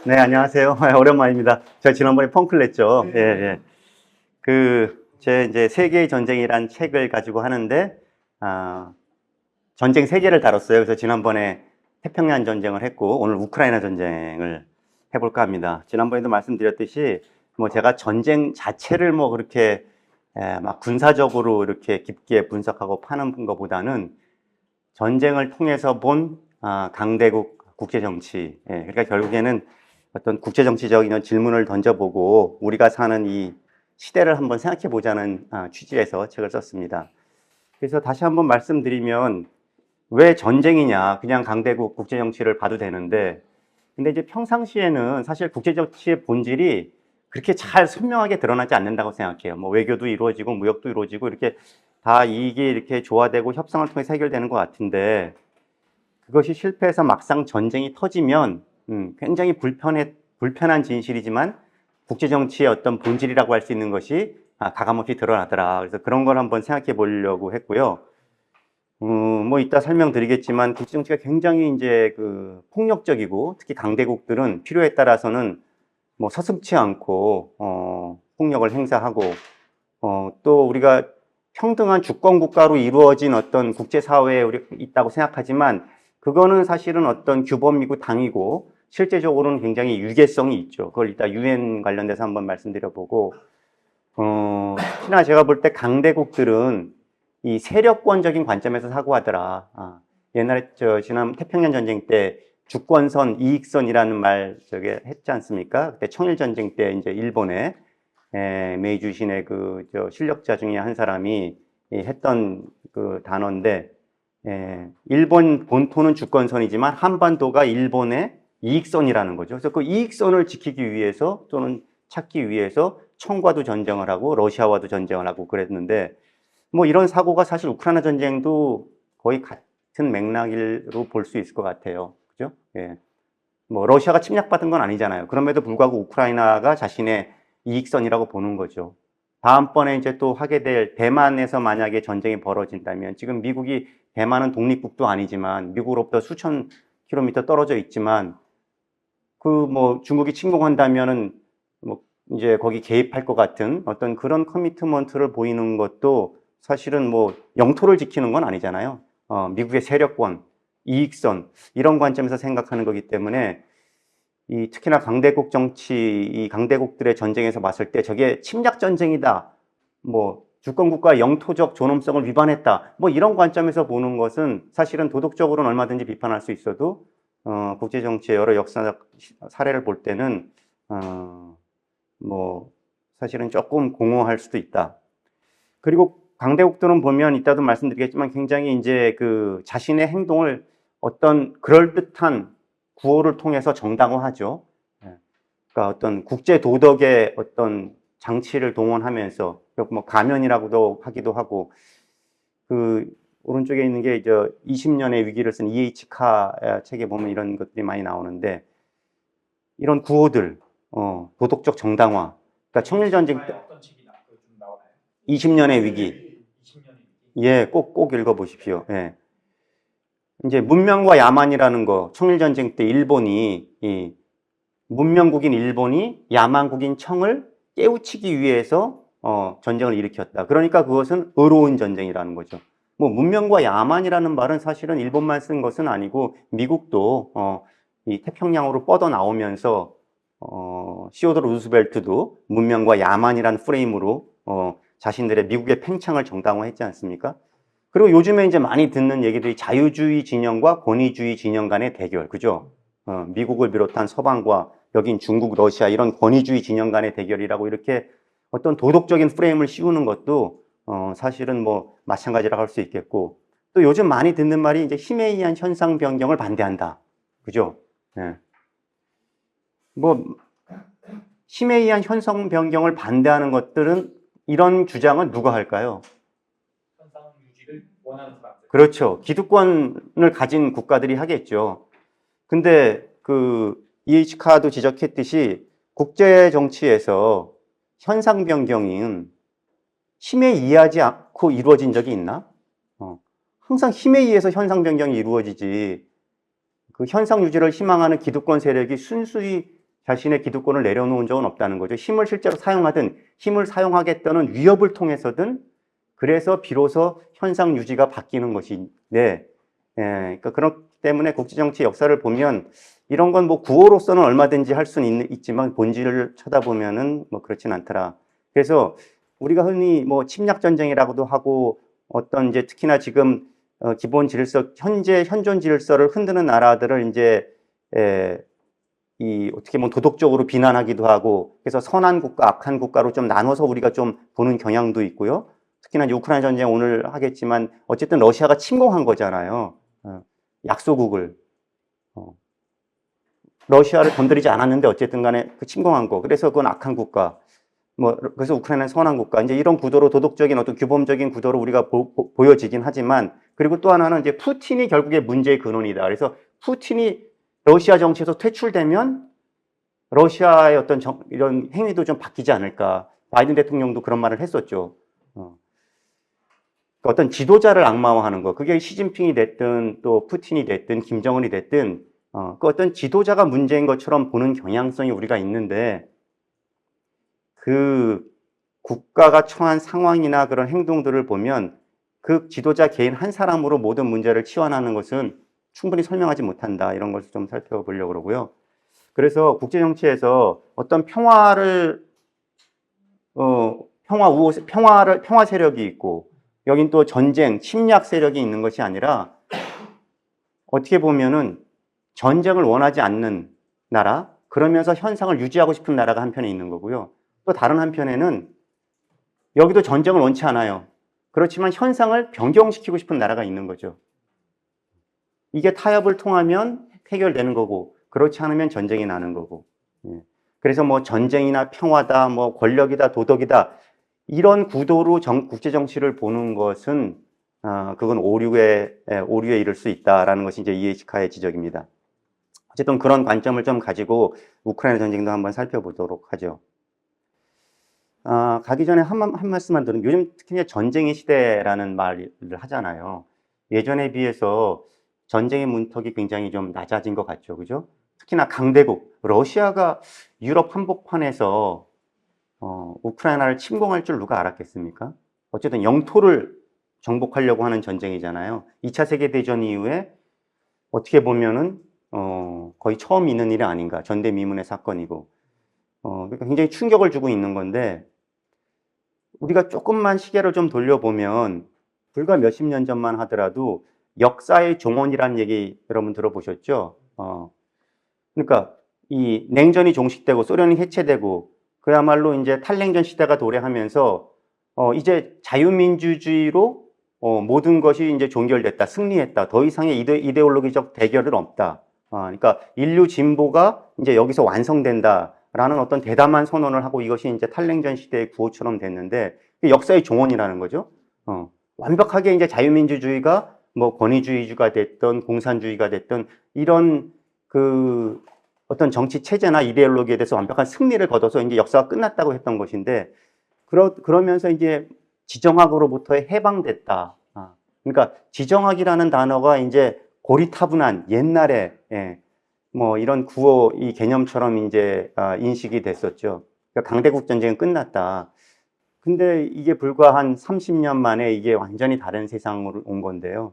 네, 안녕하세요. 오랜만입니다. 제가 지난번에 펑크를 냈죠. 예, 예. 제 이제 세계의 전쟁이란 책을 가지고 하는데, 전쟁 세 개를 다뤘어요. 그래서 지난번에 태평양 전쟁을 했고, 오늘 우크라이나 전쟁을 해볼까 합니다. 지난번에도 말씀드렸듯이, 뭐 제가 전쟁 자체를 뭐 그렇게, 막 군사적으로 이렇게 깊게 분석하고 파는 것보다는 전쟁을 통해서 본, 강대국 국제정치. 예, 그러니까 결국에는 어떤 국제정치적인 질문을 던져보고 우리가 사는 이 시대를 한번 생각해 보자는 취지에서 책을 썼습니다. 그래서 다시 한번 말씀드리면 왜 전쟁이냐, 그냥 강대국 국제정치를 봐도 되는데, 근데 이제 평상시에는 사실 국제정치의 본질이 그렇게 잘 선명하게 드러나지 않는다고 생각해요. 뭐 외교도 이루어지고 무역도 이루어지고 이렇게 다 이익이 이렇게 조화되고 협상을 통해서 해결되는 것 같은데, 그것이 실패해서 막상 전쟁이 터지면 굉장히 불편한 진실이지만 국제정치의 어떤 본질이라고 할 수 있는 것이 가감없이 드러나더라. 그래서 그런 걸 한번 생각해 보려고 했고요. 뭐 이따 설명드리겠지만 국제정치가 굉장히 이제 폭력적이고 특히 강대국들은 필요에 따라서는 뭐 서슴지 않고 폭력을 행사하고 또 우리가 평등한 주권 국가로 이루어진 어떤 국제사회에 우리 있다고 생각하지만 그거는 사실은 어떤 규범이고 당이고 실제적으로는 굉장히 유계성이 있죠. 그걸 이따 유엔 관련돼서 한번 말씀드려보고 특히나 제가 볼 때 강대국들은 이 세력권적인 관점에서 사고하더라. 옛날에 지난 태평양 전쟁 때 주권선, 이익선이라는 말 했지 않습니까? 그때 청일 전쟁 때 이제 일본에 메이주신의 실력자 중에 한 사람이 했던 단어인데, 일본 본토는 주권선이지만 한반도가 일본의 이익선이라는 거죠. 그래서 그 이익선을 지키기 위해서 또는 찾기 위해서 청과도 전쟁을 하고 러시아와도 전쟁을 하고 그랬는데, 뭐 이런 사고가 사실 우크라이나 전쟁도 거의 같은 맥락으로 볼 수 있을 것 같아요. 그죠? 예. 뭐 러시아가 침략받은 건 아니잖아요. 그럼에도 불구하고 우크라이나가 자신의 이익선이라고 보는 거죠. 다음번에 이제 또 하게 될 대만에서 만약에 전쟁이 벌어진다면, 지금 미국이, 대만은 독립국도 아니지만 미국으로부터 수천 킬로미터 떨어져 있지만 뭐 중국이 침공한다면은 뭐 이제 거기 개입할 것 같은 어떤 그런 커미트먼트를 보이는 것도 사실은 뭐 영토를 지키는 건 아니잖아요. 미국의 세력권, 이익선 이런 관점에서 생각하는 거기 때문에 특히나 강대국 정치, 이 강대국들의 전쟁에서 봤을 때 저게 침략 전쟁이다, 뭐 주권국가 영토적 존엄성을 위반했다, 뭐 이런 관점에서 보는 것은 사실은 도덕적으로는 얼마든지 비판할 수 있어도 국제정치의 여러 역사적 사례를 볼 때는 뭐 사실은 조금 공허할 수도 있다. 그리고 강대국들은 보면 이따도 말씀드리겠지만 굉장히 이제 자신의 행동을 어떤 그럴듯한 구호를 통해서 정당화하죠. 그러니까 어떤 국제 도덕의 어떤 장치를 동원하면서 뭐 가면이라고도 하기도 하고, 오른쪽에 있는 게 이제 20년의 위기를 쓴 E.H. 카 책에 보면 이런 것들이 많이 나오는데, 이런 구호들, 도덕적 정당화. 그러니까 청일전쟁 때 어떤 책이 좀 나오나요? 20년의 위기. 20년의 위기. 예, 꼭 읽어보십시오. 예. 이제 문명과 야만이라는 거, 청일전쟁 때 문명국인 일본이 야만국인 청을 깨우치기 위해서 전쟁을 일으켰다. 그러니까 그것은 의로운 전쟁이라는 거죠. 뭐 문명과 야만이라는 말은 사실은 일본만 쓴 것은 아니고 미국도 이 태평양으로 뻗어 나오면서 시오도르 루스벨트도 문명과 야만이라는 프레임으로 자신들의 미국의 팽창을 정당화했지 않습니까? 그리고 요즘에 이제 많이 듣는 얘기들이 자유주의 진영과 권위주의 진영 간의 대결, 그죠? 미국을 비롯한 서방과 여긴 중국, 러시아 이런 권위주의 진영 간의 대결이라고 이렇게 어떤 도덕적인 프레임을 씌우는 것도 사실은 뭐 마찬가지라고 할 수 있겠고, 또 요즘 많이 듣는 말이 이제 힘에 의한 현상 변경을 반대한다, 그죠? 예. 뭐 힘에 의한 현상 변경을 반대하는 것들은, 이런 주장은 누가 할까요? 현상 유지를 원하는 사람들. 그렇죠. 기득권을 가진 국가들이 하겠죠. 근데 E.H. 카도 지적했듯이 국제 정치에서 현상 변경은 힘에 의하지 않고 이루어진 적이 있나? 항상 힘에 의해서 현상 변경이 이루어지지, 그 현상 유지를 희망하는 기득권 세력이 순수히 자신의 기득권을 내려놓은 적은 없다는 거죠. 힘을 실제로 사용하든 힘을 사용하겠다는 위협을 통해서든 그래서 비로소 현상 유지가 바뀌는 것인데, 그러니까 그렇기 때문에 국제정치 역사를 보면 이런 건 뭐 구호로서는 얼마든지 할 수는 있지만 본질을 쳐다보면은 뭐 그렇진 않더라. 그래서 우리가 흔히 뭐 침략 전쟁이라고도 하고 어떤 이제 특히나 지금 기본 질서, 현존 질서를 흔드는 나라들을 이제 이 어떻게 보면 도덕적으로 비난하기도 하고 그래서 선한 국가, 악한 국가로 좀 나눠서 우리가 좀 보는 경향도 있고요. 특히나 이제 우크라이나 전쟁 오늘 하겠지만 어쨌든 러시아가 침공한 거잖아요. 약소국을. 러시아를 건드리지 않았는데 어쨌든 간에 그 침공한 거. 그래서 그건 악한 국가. 뭐 그래서 우크라이나는 선한 국가. 이제 이런 구도로 도덕적인 어떤 규범적인 구도로 우리가 보여지긴 하지만 그리고 또 하나는 이제 푸틴이 결국에 문제의 근원이다. 그래서 푸틴이 러시아 정치에서 퇴출되면 러시아의 어떤 이런 행위도 좀 바뀌지 않을까. 바이든 대통령도 그런 말을 했었죠. 어떤 지도자를 악마화하는 거. 그게 시진핑이 됐든 또 푸틴이 됐든 김정은이 됐든 그 어떤 지도자가 문제인 것처럼 보는 경향성이 우리가 있는데 그 국가가 처한 상황이나 그런 행동들을 보면 그 지도자 개인 한 사람으로 모든 문제를 치환하는 것은 충분히 설명하지 못한다. 이런 것을 좀 살펴보려고 그러고요. 그래서 국제정치에서 어떤 평화 세력이 있고 여긴 또 전쟁, 침략 세력이 있는 것이 아니라 어떻게 보면은 전쟁을 원하지 않는 나라, 그러면서 현상을 유지하고 싶은 나라가 한편에 있는 거고요. 또 다른 한편에는 여기도 전쟁을 원치 않아요. 그렇지만 현상을 변경시키고 싶은 나라가 있는 거죠. 이게 타협을 통하면 해결되는 거고 그렇지 않으면 전쟁이 나는 거고. 그래서 뭐 전쟁이나 평화다, 뭐 권력이다, 도덕이다 이런 구도로 국제정치를 보는 것은 그건 오류에 이를 수 있다라는 것이 이제 이에이치카의 지적입니다. 어쨌든 그런 관점을 좀 가지고 우크라이나 전쟁도 한번 살펴보도록 하죠. 가기 전에 한 말씀만 드리면 요즘 특히 전쟁의 시대라는 말을 하잖아요. 예전에 비해서 전쟁의 문턱이 굉장히 좀 낮아진 것 같죠. 그죠? 특히나 강대국, 러시아가 유럽 한복판에서 우크라이나를 침공할 줄 누가 알았겠습니까? 어쨌든 영토를 정복하려고 하는 전쟁이잖아요. 2차 세계대전 이후에 어떻게 보면은 거의 처음 있는 일이 아닌가. 전대미문의 사건이고. 그러니까 굉장히 충격을 주고 있는 건데 우리가 조금만 시계를 좀 돌려보면 불과 몇십 년 전만 하더라도 역사의 종언이라는 얘기 여러분 들어보셨죠? 그러니까 이 냉전이 종식되고 소련이 해체되고 그야말로 이제 탈냉전 시대가 도래하면서 이제 자유민주주의로 모든 것이 이제 종결됐다, 승리했다. 더 이상의 이데올로기적 대결은 없다. 그러니까 인류 진보가 이제 여기서 완성된다라는 어떤 대담한 선언을 하고 이것이 이제 탈냉전 시대의 구호처럼 됐는데 역사의 종언이라는 거죠. 완벽하게 이제 자유민주주의가 뭐 권위주의가 됐던 공산주의가 됐던 이런 그 어떤 정치 체제나 이데올로기에 대해서 완벽한 승리를 거둬서 이제 역사가 끝났다고 했던 것인데 그러면서 이제 지정학으로부터 해방됐다. 그러니까 지정학이라는 단어가 이제 고리타분한 옛날에 뭐 이런 구호 이 개념처럼 이제 인식이 됐었죠. 그러니까 강대국 전쟁은 끝났다. 근데 이게 불과 한 30년 만에 이게 완전히 다른 세상으로 온 건데요.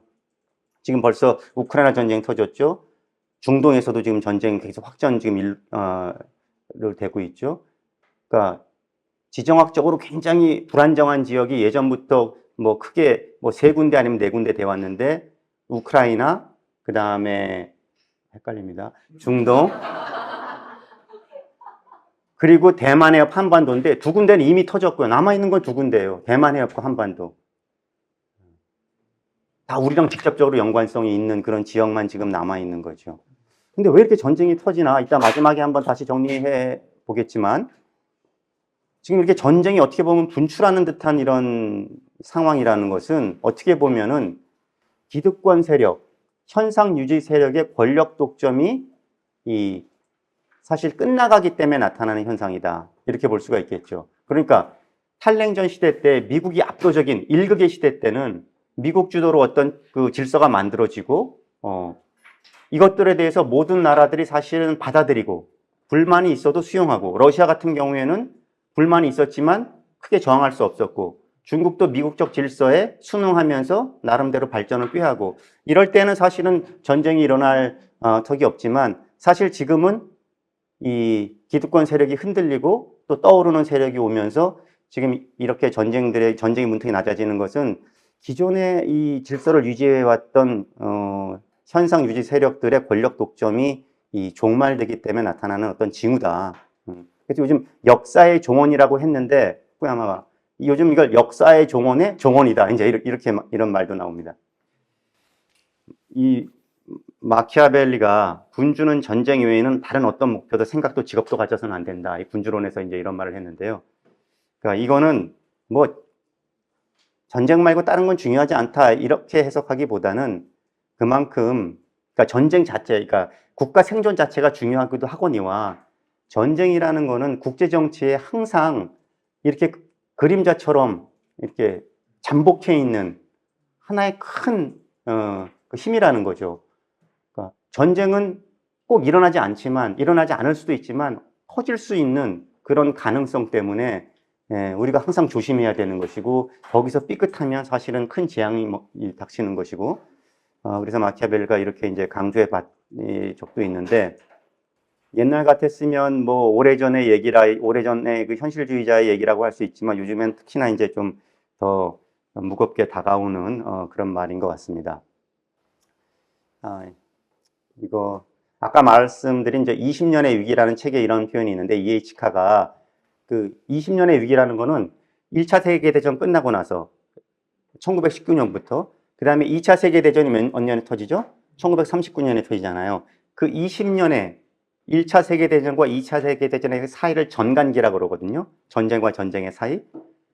지금 벌써 우크라이나 전쟁 터졌죠. 중동에서도 지금 전쟁이 계속 확전 지금 되고 있죠. 그러니까 지정학적으로 굉장히 불안정한 지역이 예전부터 뭐 크게 뭐 세 군데 아니면 네 군데 돼 왔는데 우크라이나 그 다음에 헷갈립니다. 중동 그리고 대만 해협 한반도인데 두 군데는 이미 터졌고요. 남아 있는 건 두 군데예요. 대만 해협과 한반도. 다 우리랑 직접적으로 연관성이 있는 그런 지역만 지금 남아 있는 거죠. 근데 왜 이렇게 전쟁이 터지나? 이따 마지막에 한번 다시 정리해 보겠지만 지금 이렇게 전쟁이 어떻게 보면 분출하는 듯한 이런 상황이라는 것은 어떻게 보면은 기득권 세력, 현상 유지 세력의 권력 독점이 사실 끝나가기 때문에 나타나는 현상이다. 이렇게 볼 수가 있겠죠. 그러니까 탈냉전 시대 때 미국이 압도적인 일극의 시대 때는 미국 주도로 어떤 그 질서가 만들어지고 이것들에 대해서 모든 나라들이 사실은 받아들이고 불만이 있어도 수용하고 러시아 같은 경우에는 불만이 있었지만 크게 저항할 수 없었고 중국도 미국적 질서에 순응하면서 나름대로 발전을 꾀하고 이럴 때는 사실은 전쟁이 일어날 턱이 없지만 사실 지금은 이 기득권 세력이 흔들리고 또 떠오르는 세력이 오면서 지금 이렇게 전쟁의 문턱이 낮아지는 것은 기존의 이 질서를 유지해왔던 현상 유지 세력들의 권력 독점이 이 종말되기 때문에 나타나는 어떤 징후다. 그래서 요즘 역사의 종언이라고 했는데 후쿠야마가 요즘 이걸 역사의 종언의 종언이다. 이제 이렇게 이런 말도 나옵니다. 이 마키아벨리가 군주는 전쟁 외에는 다른 어떤 목표도 생각도 직업도 가져서는 안 된다. 이 군주론에서 이제 이런 말을 했는데요. 그러니까 이거는 뭐 전쟁 말고 다른 건 중요하지 않다. 이렇게 해석하기보다는 그만큼 그러니까 전쟁 자체, 그러니까 국가 생존 자체가 중요하기도 하거니와 전쟁이라는 거는 국제 정치에 항상 이렇게 그림자처럼 이렇게 잠복해 있는 하나의 큰 그 힘이라는 거죠. 그러니까 전쟁은 꼭 일어나지 않지만 일어나지 않을 수도 있지만 커질 수 있는 그런 가능성 때문에 우리가 항상 조심해야 되는 것이고 거기서 삐끗하면 사실은 큰 재앙이 닥치는 것이고 그래서 마키아벨리가 이렇게 이제 강조해 봤 적도 있는데 옛날 같았으면 뭐 오래전의 그 현실주의자의 얘기라고 할 수 있지만 요즘엔 특히나 이제 좀 더 무겁게 다가오는 그런 말인 것 같습니다. 이거 아까 말씀드린 이제 20년의 위기라는 책에 이런 표현이 있는데 E.H. 카가 그 20년의 위기라는 거는 1차 세계대전 끝나고 나서 1919년부터 그 다음에 2차 세계대전이 몇 년에 터지죠? 1939년에 터지잖아요. 그 20년에 1차 세계대전과 2차 세계대전의 사이를 전간기라고 그러거든요. 전쟁과 전쟁의 사이.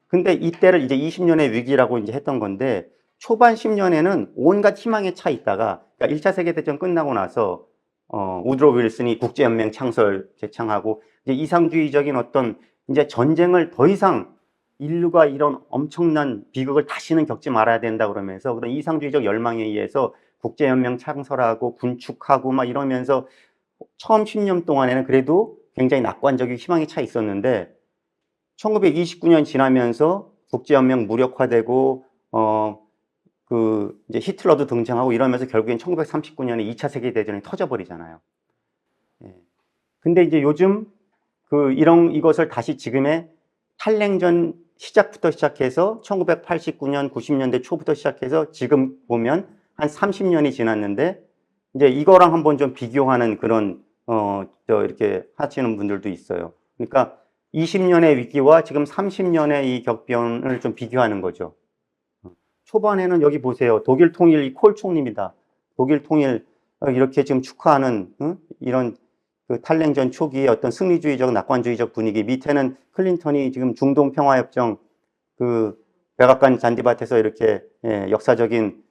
근데 이때를 이제 20년의 위기라고 이제 했던 건데 초반 10년에는 온갖 희망에 차 있다가 그러니까 1차 세계대전 끝나고 나서 우드로 윌슨이 국제연맹 제창하고 이제 이상주의적인 어떤 이제 전쟁을 더 이상 인류가 이런 엄청난 비극을 다시는 겪지 말아야 된다 그러면서 그런 이상주의적 열망에 의해서 국제연맹 창설하고 군축하고 막 이러면서 처음 10년 동안에는 그래도 굉장히 낙관적이고 희망이 차 있었는데 1929년 지나면서 국제연맹 무력화되고 이제 히틀러도 등장하고 이러면서 결국엔 1939년에 2차 세계대전이 터져버리잖아요. 근데 이제 요즘 이것을 다시 지금의 탈냉전 시작부터 시작해서 1989년, 90년대 초부터 시작해서 지금 보면 한 30년이 지났는데 이제 이거랑 한번 좀 비교하는 그런 이렇게 하시는 분들도 있어요. 그러니까 20년의 위기와 지금 30년의 이 격변을 좀 비교하는 거죠. 초반에는 여기 보세요. 독일 통일 이 콜 총리입니다. 독일 통일 이렇게 지금 축하하는 이런 그 탈냉전 초기의 어떤 승리주의적, 낙관주의적 분위기. 밑에는 클린턴이 지금 중동 평화협정 그 백악관 잔디밭에서 이렇게 역사적인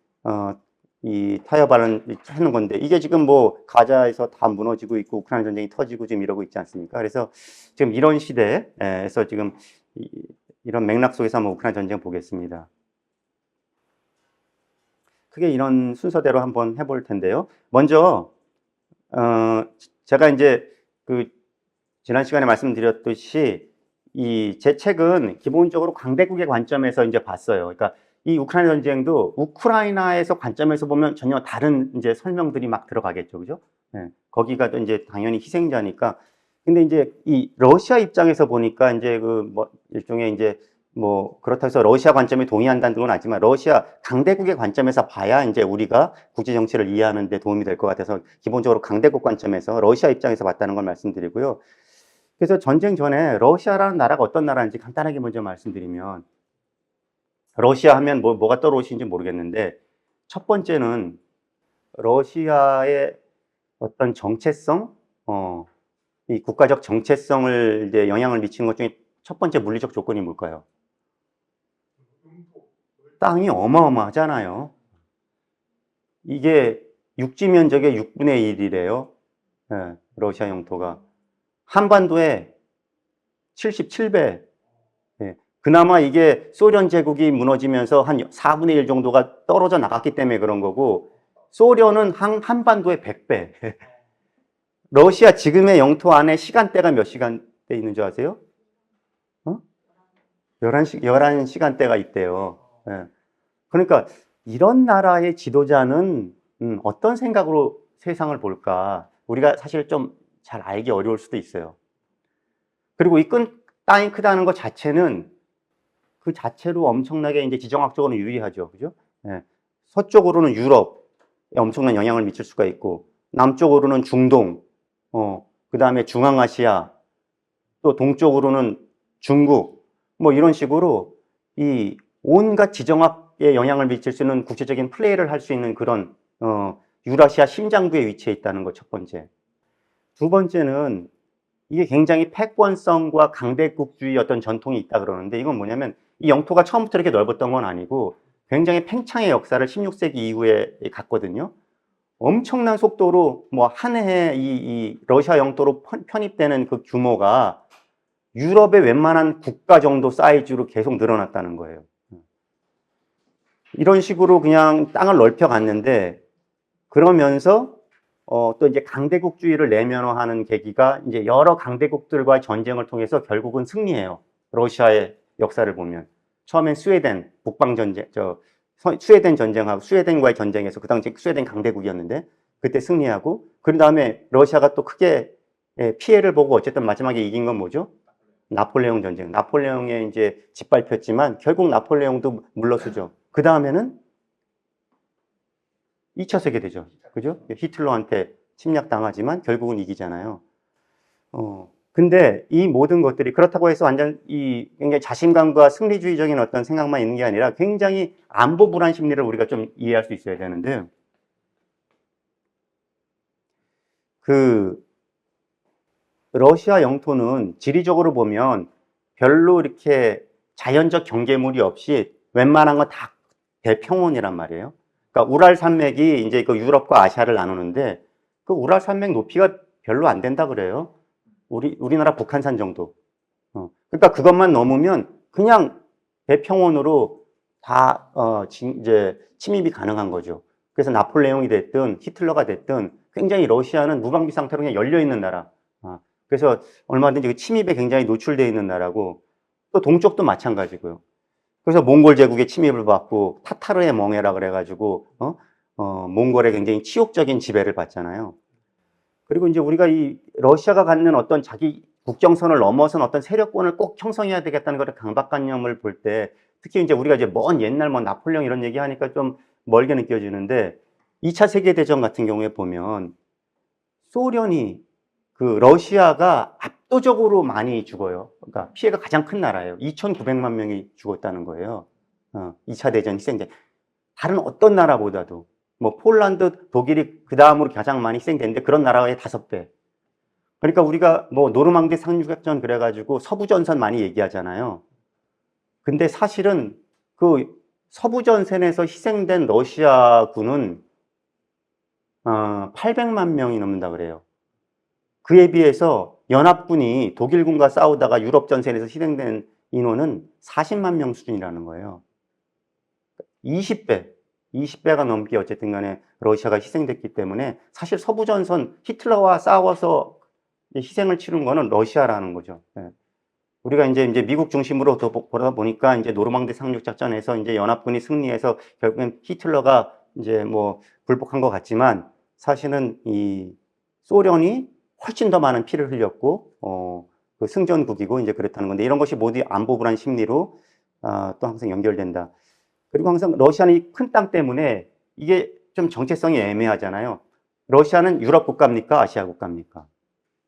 이 타협안을 하는 건데 이게 지금 뭐 가자에서 다 무너지고 있고 우크라이나 전쟁이 터지고 지금 이러고 있지 않습니까? 그래서 지금 이런 시대에서 지금 이런 맥락 속에서 한번 우크라이나 전쟁 보겠습니다. 크게 이런 순서대로 한번 해볼 텐데요. 먼저 제가 이제 지난 시간에 말씀드렸듯이 제 책은 기본적으로 강대국의 관점에서 이제 봤어요. 그러니까 이 우크라이나 전쟁도 우크라이나에서 관점에서 보면 전혀 다른 이제 설명들이 막 들어가겠죠, 그죠? 거기가 또 이제 당연히 희생자니까. 근데 이제 이 러시아 입장에서 보니까 이제 일종의 이제 그렇다고 해서 러시아 관점에 동의한다는 건 아니지만 러시아 강대국의 관점에서 봐야 이제 우리가 국제 정치를 이해하는 데 도움이 될 것 같아서 기본적으로 강대국 관점에서 러시아 입장에서 봤다는 걸 말씀드리고요. 그래서 전쟁 전에 러시아라는 나라가 어떤 나라인지 간단하게 먼저 말씀드리면 러시아 하면 뭐가 떠오르시는지 모르겠는데 첫 번째는 러시아의 어떤 정체성, 이 국가적 정체성을 이제 영향을 미치는 것 중에 첫 번째 물리적 조건이 뭘까요? 땅이 어마어마하잖아요. 이게 육지 면적의 6분의 1이래요. 러시아 영토가. 한반도의 77배. 그나마 이게 소련 제국이 무너지면서 한 4분의 1 정도가 떨어져 나갔기 때문에 그런 거고 소련은 한반도의 100배. 러시아 지금의 영토 안에 시간대가 몇 시간대 있는 줄 아세요? 11시간대가 있대요. 예. 그러니까 이런 나라의 지도자는 어떤 생각으로 세상을 볼까? 우리가 사실 좀 잘 알기 어려울 수도 있어요. 그리고 이 땅이 크다는 것 자체는 그 자체로 엄청나게 이제 지정학적으로 유리하죠. 그죠? 예. 서쪽으로는 유럽에 엄청난 영향을 미칠 수가 있고, 남쪽으로는 중동, 그 다음에 중앙아시아, 또 동쪽으로는 중국, 뭐 이런 식으로 이 온갖 지정학에 영향을 미칠 수 있는 국제적인 플레이를 할 수 있는 그런, 유라시아 심장부에 위치해 있다는 거 첫 번째. 두 번째는 이게 굉장히 패권성과 강대국주의 어떤 전통이 있다 그러는데 이건 뭐냐면 이 영토가 처음부터 이렇게 넓었던 건 아니고 굉장히 팽창의 역사를 16세기 이후에 갔거든요. 엄청난 속도로 뭐 한 해에 이 러시아 영토로 편입되는 그 규모가 유럽의 웬만한 국가 정도 사이즈로 계속 늘어났다는 거예요. 이런 식으로 그냥 땅을 넓혀 갔는데 그러면서 또 이제 강대국주의를 내면화하는 계기가 이제 여러 강대국들과의 전쟁을 통해서 결국은 승리해요. 러시아의 역사를 보면 처음엔 스웨덴 북방 전쟁, 스웨덴 전쟁하고 스웨덴과의 전쟁에서 그 당시 스웨덴 강대국이었는데 그때 승리하고 그 다음에 러시아가 또 크게 피해를 보고 어쨌든 마지막에 이긴 건 뭐죠? 나폴레옹 전쟁. 나폴레옹에 이제 짓밟혔지만 결국 나폴레옹도 물러서죠. 그 다음에는 2차 세계대전. 그죠? 히틀러한테 침략당하지만 결국은 이기잖아요. 근데 이 모든 것들이 그렇다고 해서 완전 이 굉장히 자신감과 승리주의적인 어떤 생각만 있는 게 아니라 굉장히 안보 불안 심리를 우리가 좀 이해할 수 있어야 되는데 그 러시아 영토는 지리적으로 보면 별로 이렇게 자연적 경계물이 없이 웬만한 건 다 대평원이란 말이에요. 그러니까 우랄 산맥이 이제 그 유럽과 아시아를 나누는데 그 우랄 산맥 높이가 별로 안 된다 그래요. 우리나라 북한산 정도. 그러니까 그것만 넘으면 그냥 대평원으로 다 이제 침입이 가능한 거죠. 그래서 나폴레옹이 됐든 히틀러가 됐든 굉장히 러시아는 무방비 상태로 그냥 열려 있는 나라. 그래서 얼마든지 그 침입에 굉장히 노출되어 있는 나라고 또 동쪽도 마찬가지고요. 그래서 몽골 제국의 침입을 받고 타타르의 멍해라 그래가지고 몽골의 굉장히 치욕적인 지배를 받잖아요. 그리고 이제 우리가 이 러시아가 갖는 어떤 자기 국경선을 넘어선 어떤 세력권을 꼭 형성해야 되겠다는 그런 강박관념을 볼 때 특히 이제 우리가 이제 먼 옛날 뭐 나폴레옹 이런 얘기 하니까 좀 멀게 느껴지는데 2차 세계대전 같은 경우에 보면 소련이 그 러시아가 압도적으로 많이 죽어요. 그러니까 피해가 가장 큰 나라예요. 2,900만 명이 죽었다는 거예요. 2차 대전 희생자. 다른 어떤 나라보다도 뭐 폴란드, 독일이 그 다음으로 가장 많이 희생됐는데 그런 나라의 5배. 그러니까 우리가 뭐 노르망디 상륙작전 그래가지고 서부전선 많이 얘기하잖아요. 근데 사실은 그 서부전선에서 희생된 러시아군은 800만 명이 넘는다 그래요. 그에 비해서 연합군이 독일군과 싸우다가 유럽 전선에서 희생된 인원은 40만 명 수준이라는 거예요. 20배가 넘게 어쨌든 간에 러시아가 희생됐기 때문에 사실 서부전선 히틀러와 싸워서 희생을 치른 거는 러시아라는 거죠. 우리가 이제 미국 중심으로 더 보다 보니까 이제 노르망디 상륙작전에서 이제 연합군이 승리해서 결국엔 히틀러가 이제 뭐 굴복한 것 같지만 사실은 이 소련이 훨씬 더 많은 피를 흘렸고, 그 승전국이고 이제 그렇다는 건데 이런 것이 모두 안보 불안 심리로 또 항상 연결된다. 그리고 항상 러시아는 이 큰 땅 때문에 이게 좀 정체성이 애매하잖아요. 러시아는 유럽 국가입니까? 아시아 국가입니까?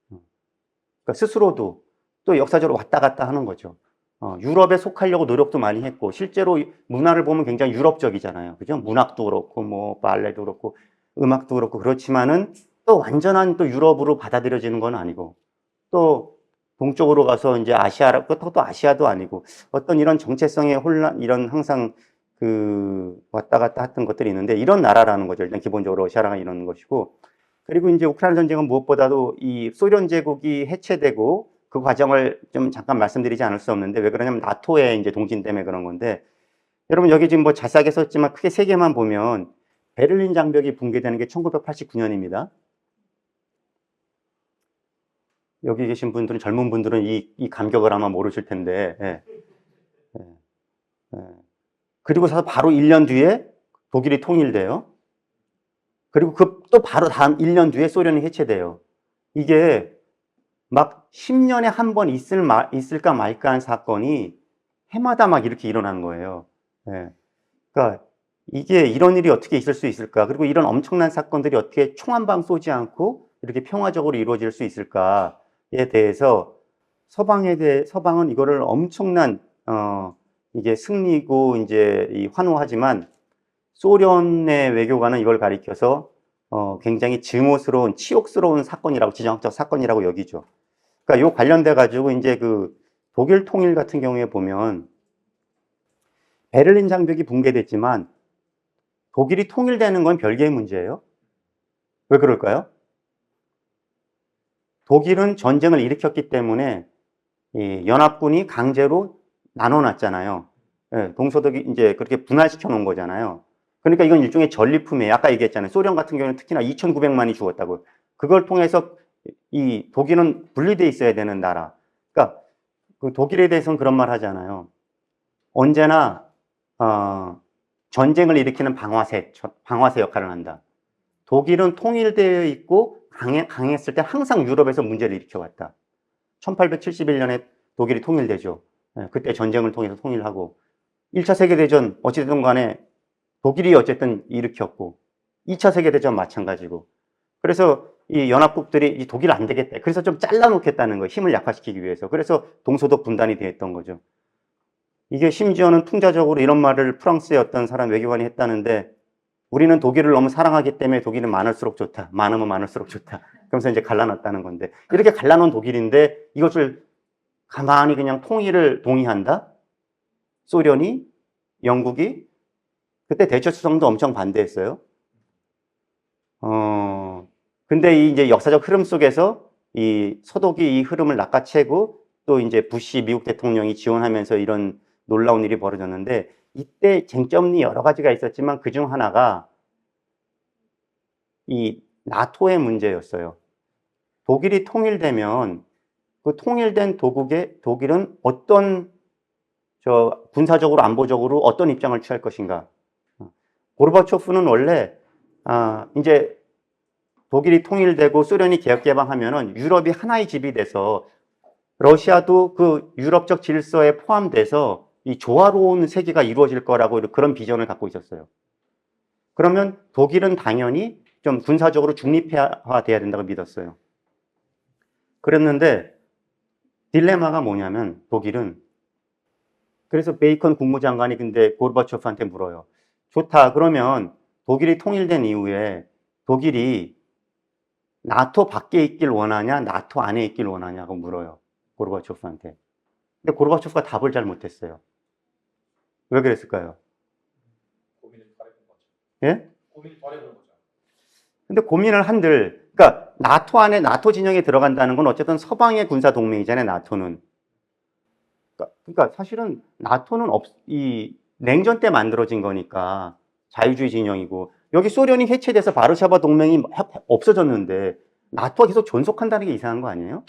그러니까 스스로도 또 역사적으로 왔다 갔다 하는 거죠. 유럽에 속하려고 노력도 많이 했고 실제로 문화를 보면 굉장히 유럽적이잖아요. 그죠? 문학도 그렇고 뭐 발레도 그렇고 음악도 그렇고 그렇지만은 또 완전한 또 유럽으로 받아들여지는 건 아니고 또 동쪽으로 가서 이제 그렇다고 또 아시아도 아니고 어떤 이런 정체성의 혼란 이런 항상 그 왔다 갔다 했던 것들이 있는데 이런 나라라는 거죠. 일단 기본적으로 러시아가 이런 것이고 그리고 이제 우크라이나 전쟁은 무엇보다도 이 소련 제국이 해체되고 그 과정을 좀 잠깐 말씀드리지 않을 수 없는데 왜 그러냐면 나토의 이제 동진 때문에 그런 건데 여러분 여기 지금 뭐 자세하게 썼지만 크게 세 개만 보면 베를린 장벽이 붕괴되는 게 1989년입니다. 여기 계신 분들은, 젊은 분들은 이 감격을 아마 모르실 텐데, 예. 예. 예. 그리고서 바로 1년 뒤에 독일이 통일돼요. 그리고 또 바로 다음 1년 뒤에 소련이 해체돼요. 이게 막 10년에 한 번 있을까 말까 한 사건이 해마다 막 이렇게 일어나는 거예요. 예. 그러니까 이게 이런 일이 어떻게 있을 수 있을까? 그리고 이런 엄청난 사건들이 어떻게 총 한 방 쏘지 않고 이렇게 평화적으로 이루어질 수 있을까에 대해서 서방은 이거를 엄청난, 이게 승리고 이제 환호하지만 소련의 외교관은 이걸 가리켜서 굉장히 증오스러운, 치욕스러운 사건이라고, 지정학적 사건이라고 여기죠. 그러니까 요 관련돼 가지고 이제 그 독일 통일 같은 경우에 보면 베를린 장벽이 붕괴됐지만 독일이 통일되는 건 별개의 문제예요. 왜 그럴까요? 독일은 전쟁을 일으켰기 때문에 이 연합군이 강제로 나눠놨잖아요. 예, 동서독이 이제 그렇게 분할시켜 놓은 거잖아요. 그러니까 이건 일종의 전리품이에요. 아까 얘기했잖아요. 소련 같은 경우는 특히나 2,900만이 죽었다고. 그걸 통해서 이 독일은 분리돼 있어야 되는 나라. 그러니까 그 독일에 대해서는 그런 말 하잖아요. 언제나 전쟁을 일으키는 방아쇠 역할을 한다. 독일은 통일되어 있고 강했을 때 항상 유럽에서 문제를 일으켜왔다. 1871년에 독일이 통일되죠. 그때 전쟁을 통해서 통일하고 1차 세계대전 어찌됐든 간에 독일이 어쨌든 일으켰고 2차 세계대전 마찬가지고 그래서 이 연합국들이 이 독일 안 되겠다. 그래서 좀 잘라놓겠다는 거예요. 힘을 약화시키기 위해서. 그래서 동서독 분단이 됐던 거죠. 이게 심지어는 풍자적으로 이런 말을 프랑스의 어떤 사람 외교관이 했다는데 우리는 독일을 너무 사랑하기 때문에 독일은 많을수록 좋다. 많으면 많을수록 좋다. 그러면서 이제 갈라놨다는 건데 이렇게 갈라놓은 독일인데 이것을 가만히 그냥 통일을 동의한다? 소련이, 영국이 그때 대처수성도 엄청 반대했어요. 근데 이 이제 역사적 흐름 속에서 이 서독이 이 흐름을 낚아채고 또 이제 부시 미국 대통령이 지원하면서 이런 놀라운 일이 벌어졌는데 이때 쟁점이 여러 가지가 있었지만 그중 하나가 이 나토의 문제였어요. 독일이 통일되면 그 통일된 독일은 어떤 군사적으로 안보적으로 어떤 입장을 취할 것인가. 고르바초프는 원래 이제 독일이 통일되고 소련이 개혁개방하면은 유럽이 하나의 집이 돼서 러시아도 그 유럽적 질서에 포함돼서 이 조화로운 세계가 이루어질 거라고 그런 비전을 갖고 있었어요. 그러면 독일은 당연히 좀 군사적으로 중립화돼야 된다고 믿었어요. 그랬는데 딜레마가 뭐냐면 독일은 그래서 베이컨 국무장관이 근데 고르바초프한테 물어요. 좋다. 그러면 독일이 통일된 이후에 독일이 나토 밖에 있길 원하냐, 나토 안에 있길 원하냐고 물어요. 고르바초프한테. 근데 고르바초프가 답을 잘 못했어요. 왜 그랬을까요? 고민을 덜 해본 거죠. 예? 고민을 덜 해본 거죠. 근데 고민을 한들, 그러니까 나토 안에 나토 진영에 들어간다는 건 어쨌든 서방의 군사 동맹이잖아요. 나토는. 그러니까 사실은 나토는 이 냉전 때 만들어진 거니까 자유주의 진영이고 여기 소련이 해체돼서 바르샤바 동맹이 없어졌는데 나토가 계속 존속한다는 게 이상한 거 아니에요?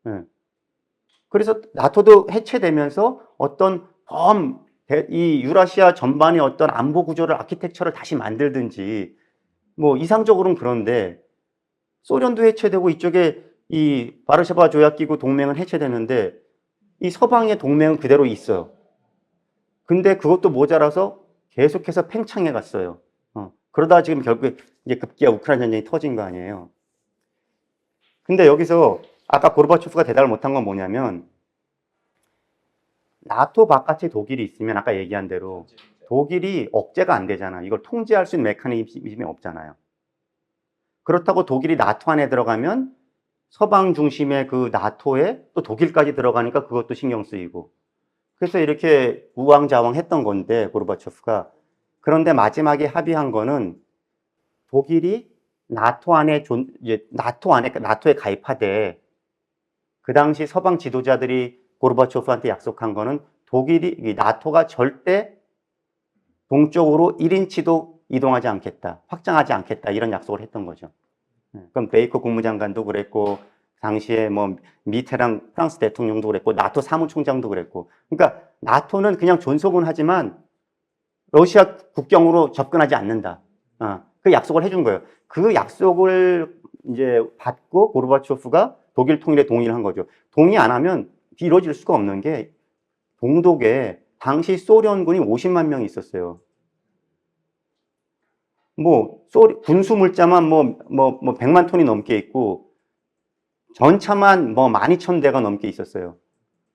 네. 그래서 나토도 해체되면서 어떤 이 유라시아 전반의 어떤 안보 구조를 아키텍처를 다시 만들든지 뭐 이상적으로는 그런데 소련도 해체되고 이쪽에 이 바르샤바 조약기구 동맹은 해체되는데 이 서방의 동맹은 그대로 있어요. 근데 그것도 모자라서 계속해서 팽창해 갔어요. 그러다 지금 결국에 이제 급기야 우크라이나 전쟁이 터진 거 아니에요. 근데 여기서 아까 고르바초프가 대답을 못한 건 뭐냐면 나토 바깥에 독일이 있으면 아까 얘기한 대로 독일이 억제가 안 되잖아. 이걸 통제할 수 있는 메커니즘이 없잖아요. 그렇다고 독일이 나토 안에 들어가면 서방 중심의 그 나토에 또 독일까지 들어가니까 그것도 신경 쓰이고. 그래서 이렇게 우왕좌왕했던 건데 고르바초프가. 그런데 마지막에 합의한 거는 독일이 나토에 가입하되 그 당시 서방 지도자들이 고르바초프한테 약속한 거는 나토가 절대 동쪽으로 1인치도 이동하지 않겠다, 확장하지 않겠다 이런 약속을 했던 거죠. 그럼 베이커 국무장관도 그랬고 당시에 뭐 미테랑 프랑스 대통령도 그랬고 나토 사무총장도 그랬고 그러니까 나토는 그냥 존속은 하지만 러시아 국경으로 접근하지 않는다. 그 약속을 해준 거예요. 그 약속을 이제 받고 고르바초프가 독일 통일에 동의를 한 거죠. 동의 안 하면 이루어질 수가 없는 게 동독에 당시 소련군이 50만 명이 있었어요. 뭐 군수 물자만 뭐 100만 톤이 넘게 있고 전차만 뭐 12,000대가 넘게 있었어요.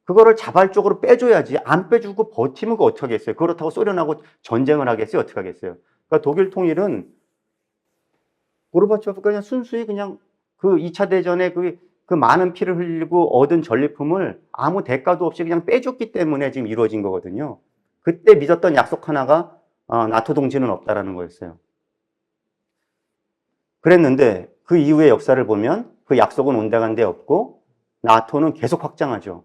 그거를 자발적으로 빼줘야지. 안 빼주고 버티면 그거 어떻게 하겠어요? 그렇다고 소련하고 전쟁을 하겠어요? 어떻게 하겠어요? 그러니까 독일 통일은 고르바초프가 그냥 순수히 그냥 그 2차 대전에 그 많은 피를 흘리고 얻은 전리품을 아무 대가도 없이 그냥 빼줬기 때문에 지금 이루어진 거거든요. 그때 믿었던 약속 하나가 나토 동지는 없다라는 거였어요. 그랬는데 그 이후의 역사를 보면 그 약속은 온데간데 없고 나토는 계속 확장하죠.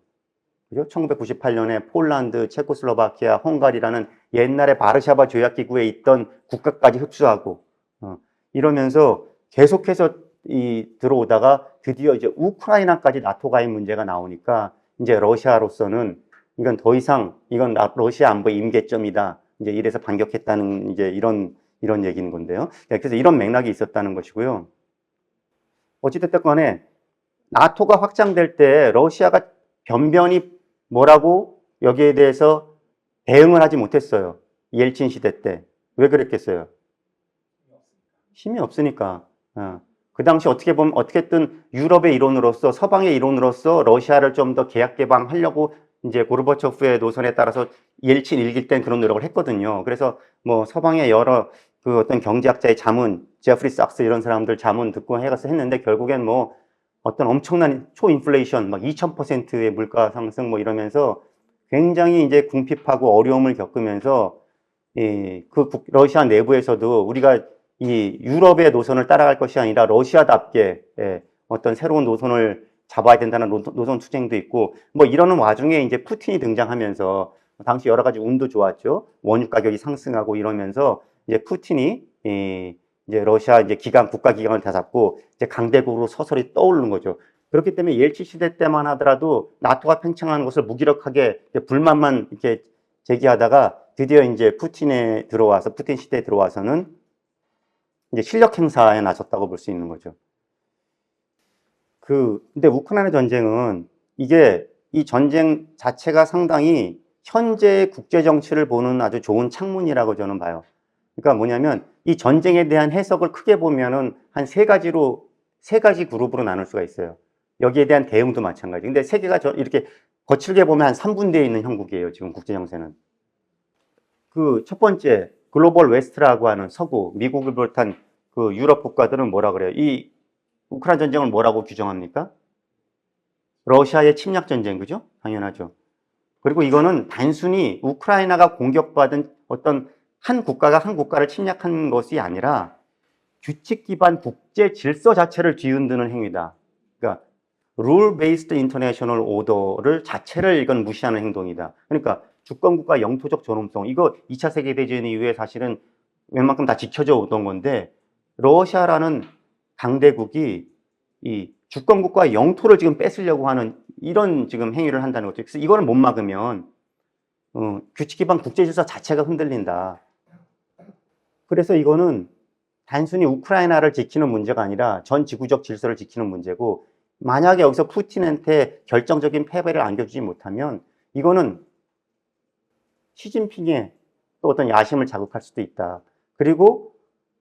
그죠? 1998년에 폴란드, 체코슬로바키아, 헝가리라는 옛날에 바르샤바 조약기구에 있던 국가까지 흡수하고 이러면서 계속해서 들어오다가 드디어 이제 우크라이나까지 나토 가입 문제가 나오니까 이제 러시아로서는 이건 더 이상 이건 러시아 안보의 임계점이다. 이제 이래서 반격했다는 이제 이런 얘기인 건데요. 그래서 이런 맥락이 있었다는 것이고요. 어찌됐든 간에 나토가 확장될 때 러시아가 변변히 뭐라고 여기에 대해서 대응을 하지 못했어요. 옐친 시대 때. 왜 그랬겠어요? 힘이 없으니까. 그 당시 어떻게 보면 어떻게든 유럽의 일원으로서 서방의 일원으로서 러시아를 좀 더 계약 개방하려고 이제 고르바초프의 노선에 따라서 옐친 일기 땐 그런 노력을 했거든요. 그래서 뭐 서방의 여러 그 어떤 경제학자의 자문, 제프리 sak스 이런 사람들 자문 듣고 해가서 했는데 결국엔 뭐 어떤 엄청난 초인플레이션 막 2000%의 물가 상승 뭐 이러면서 굉장히 이제 궁핍하고 어려움을 겪으면서 러시아 내부에서도 우리가 이 유럽의 노선을 따라갈 것이 아니라 러시아답게 어떤 새로운 노선을 잡아야 된다는 노선 투쟁도 있고 뭐 이러는 와중에 이제 푸틴이 등장하면서 당시 여러 가지 운도 좋았죠. 원유 가격이 상승하고 이러면서 이제 푸틴이 이제 러시아 이제 국가 기강을 다 잡고 이제 강대국으로 서서히 떠오르는 거죠. 그렇기 때문에 옐친 시대 때만 하더라도 나토가 팽창하는 것을 무기력하게 불만만 이렇게 제기하다가 드디어 이제 푸틴 시대에 들어와서는 이제 실력 행사에 나섰다고 볼 수 있는 거죠. 근데 우크라이나 전쟁은 이 전쟁 자체가 상당히 현재의 국제 정치를 보는 아주 좋은 창문이라고 저는 봐요. 그러니까 뭐냐면 이 전쟁에 대한 해석을 크게 보면은 한 세 가지 그룹으로 나눌 수가 있어요. 여기에 대한 대응도 마찬가지. 근데 세계가 이렇게 거칠게 보면 한 3분대에 있는 형국이에요. 지금 국제 정세는. 첫 번째 글로벌 웨스트라고 하는 서구, 미국을 비롯한 그 유럽 국가들은 뭐라 그래요? 이 우크라이나 전쟁을 뭐라고 규정합니까? 러시아의 침략 전쟁, 그죠? 당연하죠. 그리고 이거는 단순히 우크라이나가 공격받은 어떤 한 국가를 침략한 것이 아니라 규칙 기반 국제 질서 자체를 뒤흔드는 행위다. 그러니까 rule based international order를 자체를 이건 무시하는 행동이다. 그러니까 주권국가 영토적 존엄성, 이거 2차 세계대전 이후에 사실은 웬만큼 다 지켜져 오던 건데 러시아라는 강대국이 이 주권국가 영토를 지금 뺏으려고 하는 이런 지금 행위를 한다는 거죠. 그래서 이거를 못 막으면 규칙 기반 국제 질서 자체가 흔들린다. 그래서 이거는 단순히 우크라이나를 지키는 문제가 아니라 전 지구적 질서를 지키는 문제고 만약에 여기서 푸틴한테 결정적인 패배를 안겨주지 못하면 이거는 시진핑의 또 어떤 야심을 자극할 수도 있다. 그리고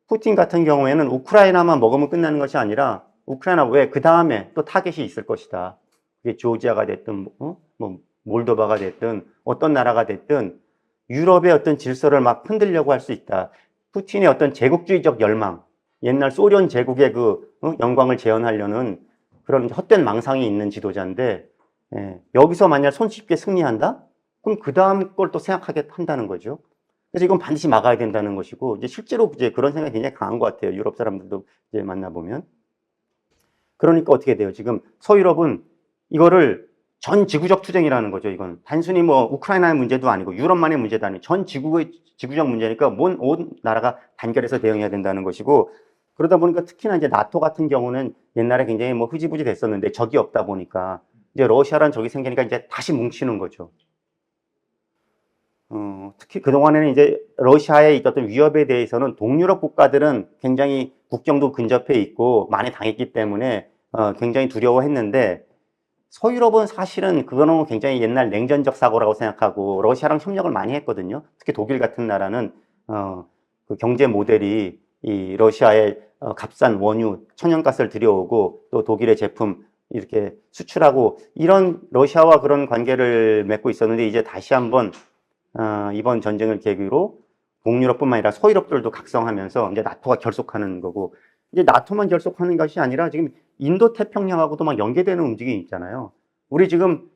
푸틴 같은 경우에는 우크라이나만 먹으면 끝나는 것이 아니라 우크라이나 외에 그 다음에 또 타겟이 있을 것이다. 그게 조지아가 됐든 뭐 몰도바가 됐든 어떤 나라가 됐든 유럽의 어떤 질서를 막 흔들려고 할 수 있다. 푸틴의 어떤 제국주의적 열망, 옛날 소련 제국의 영광을 재현하려는 그런 헛된 망상이 있는 지도자인데 여기서 만약 손쉽게 승리한다? 그럼 그 다음 걸 또 생각하게 한다는 거죠. 그래서 이건 반드시 막아야 된다는 것이고 이제 실제로 이제 그런 생각이 굉장히 강한 것 같아요. 유럽 사람들도 이제 만나보면. 그러니까 어떻게 돼요? 지금 서유럽은 이거를 전 지구적 투쟁이라는 거죠. 이건 단순히 뭐 우크라이나의 문제도 아니고 유럽만의 문제도 아니고 전 지구의 지구적 문제니까 온 나라가 단결해서 대응해야 된다는 것이고, 그러다 보니까 특히나 이제 나토 같은 경우는 옛날에 굉장히 뭐 흐지부지 됐었는데 적이 없다 보니까 이제 러시아라는 적이 생기니까 이제 다시 뭉치는 거죠. 특히 그동안에는 이제 러시아의 어떤 위협에 대해서는 동유럽 국가들은 굉장히 국경도 근접해 있고 많이 당했기 때문에 굉장히 두려워했는데, 서유럽은 사실은 그거는 굉장히 옛날 냉전적 사고라고 생각하고 러시아랑 협력을 많이 했거든요. 특히 독일 같은 나라는 그 경제 모델이 이 러시아의 값싼 원유, 천연가스를 들여오고 또 독일의 제품 이렇게 수출하고 이런 러시아와 그런 관계를 맺고 있었는데, 이제 다시 한번 이번 전쟁을 계기로 동유럽뿐만 아니라 서유럽들도 각성하면서 이제 나토가 결속하는 거고, 이제 나토만 결속하는 것이 아니라 지금 인도 태평양하고도 막 연계되는 움직임이 있잖아요. 우리 지금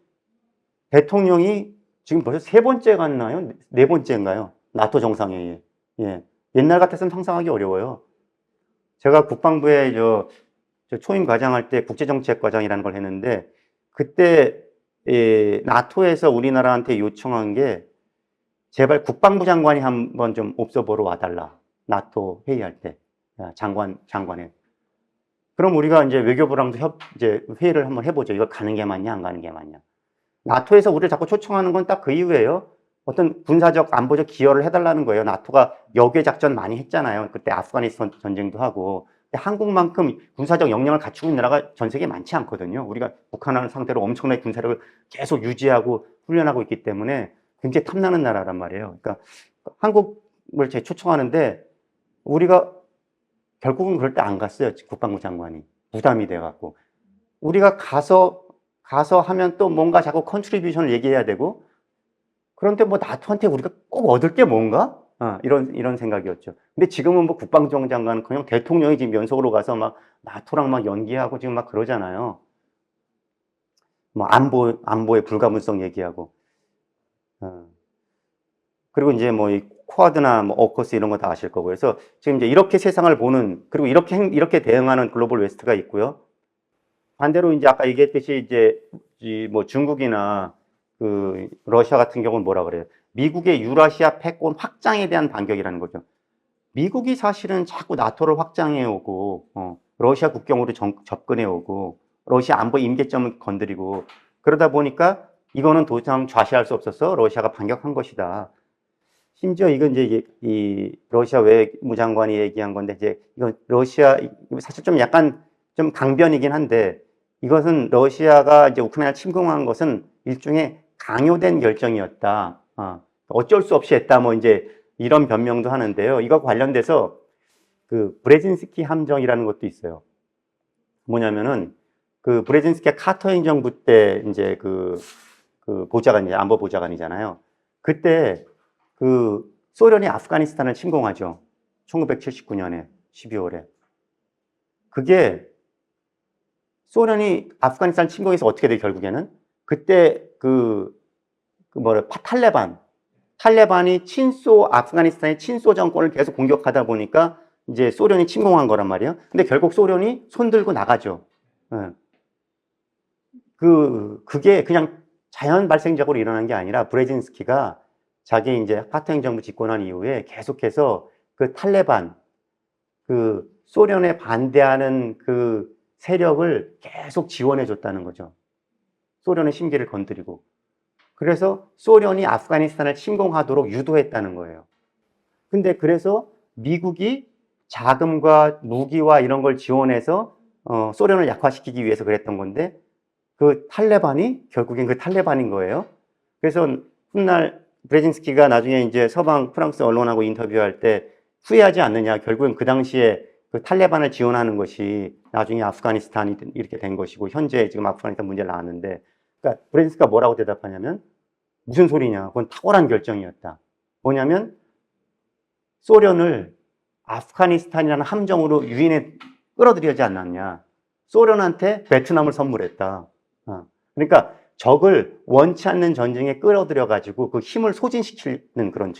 대통령이 지금 벌써 세 번째 갔나요? 네 번째인가요? 나토 정상회의에. 예. 옛날 같았으면 상상하기 어려워요. 제가 국방부에 저 초임 과장할 때 국제정책과장이라는 걸 했는데, 그때 나토에서 우리나라한테 요청한 게 제발 국방부 장관이 한번 좀 옵서버로 와달라. 나토 회의할 때. 장관에. 그럼 우리가 이제 외교부랑도 이제 회의를 한번 해보죠. 이거 가는 게 맞냐, 안 가는 게 맞냐. 나토에서 우리를 자꾸 초청하는 건 딱 그 이유예요. 어떤 군사적, 안보적 기여를 해달라는 거예요. 나토가 역외 작전 많이 했잖아요. 그때 아프가니스탄 전쟁도 하고. 근데 한국만큼 군사적 역량을 갖추고 있는 나라가 전 세계에 많지 않거든요. 우리가 북한을 상대로 엄청나게 군사력을 계속 유지하고 훈련하고 있기 때문에 굉장히 탐나는 나라란 말이에요. 그러니까 한국을 초청하는데 우리가 결국은 그럴 때 안 갔어요. 국방부 장관이. 부담이 돼갖고. 우리가 가서 하면 또 뭔가 자꾸 컨트리뷰션을 얘기해야 되고, 그런데 뭐 나토한테 우리가 꼭 얻을 게 뭔가? 이런 생각이었죠. 근데 지금은 뭐 국방부 장관은 그냥 대통령이 지금 연속으로 가서 막 나토랑 막 연기하고 지금 막 그러잖아요. 뭐 안보의 불가분성 얘기하고. 그리고 이제 뭐 이 쿼드나 뭐 오커스 이런 거 다 아실 거고. 그래서 지금 이제 이렇게 세상을 보는, 그리고 이렇게 대응하는 글로벌 웨스트가 있고요. 반대로 이제 아까 얘기했듯이 이제 뭐 중국이나 그 러시아 같은 경우는 뭐라 그래요? 미국의 유라시아 패권 확장에 대한 반격이라는 거죠. 미국이 사실은 자꾸 나토를 확장해 오고, 러시아 국경으로 접근해 오고, 러시아 안보 임계점을 건드리고, 그러다 보니까 이거는 도저히 좌시할 수 없어서 러시아가 반격한 것이다. 심지어 이건 이제 이 러시아 외무장관이 얘기한 건데, 이제 이건 러시아, 사실 좀 약간 좀 강변이긴 한데, 이것은 러시아가 이제 우크라이나를 침공한 것은 일종의 강요된 결정이었다. 어쩔 수 없이 했다. 뭐 이제 이런 변명도 하는데요. 이거 관련돼서 그 브레진스키 함정이라는 것도 있어요. 뭐냐면은 그 브레진스키가 카터 행정부 때 이제 그 보좌관, 안보 보좌관이잖아요. 그때 그 소련이 아프가니스탄을 침공하죠. 1979년에 12월에. 그게 소련이 아프가니스탄 침공해서 어떻게 돼, 결국에는? 그때 탈레반이 아프가니스탄의 친소 정권을 계속 공격하다 보니까 이제 소련이 침공한 거란 말이에요. 근데 결국 소련이 손들고 나가죠. 그게 그냥 자연 발생적으로 일어난 게 아니라 브레진스키가 자기 이제 카터 행정부 집권한 이후에 계속해서 그 탈레반, 그 소련에 반대하는 그 세력을 계속 지원해 줬다는 거죠. 소련의 심기를 건드리고. 그래서 소련이 아프가니스탄을 침공하도록 유도했다는 거예요. 근데 그래서 미국이 자금과 무기와 이런 걸 지원해서 소련을 약화시키기 위해서 그랬던 건데, 그 탈레반이 결국엔 그 탈레반인 거예요. 그래서 훗날 브레진스키가 나중에 이제 서방 프랑스 언론하고 인터뷰할 때 후회하지 않느냐. 결국엔 그 당시에 그 탈레반을 지원하는 것이 나중에 아프가니스탄이 이렇게 된 것이고, 현재 지금 아프가니스탄 문제를 낳았는데, 그러니까 브레진스키가 뭐라고 대답하냐면, 무슨 소리냐. 그건 탁월한 결정이었다. 뭐냐면 소련을 아프가니스탄이라는 함정으로 유인에 끌어들이지 않았냐. 소련한테 베트남을 선물했다. 그러니까 적을 원치 않는 전쟁에 끌어들여 가지고 그 힘을 소진시키는 그런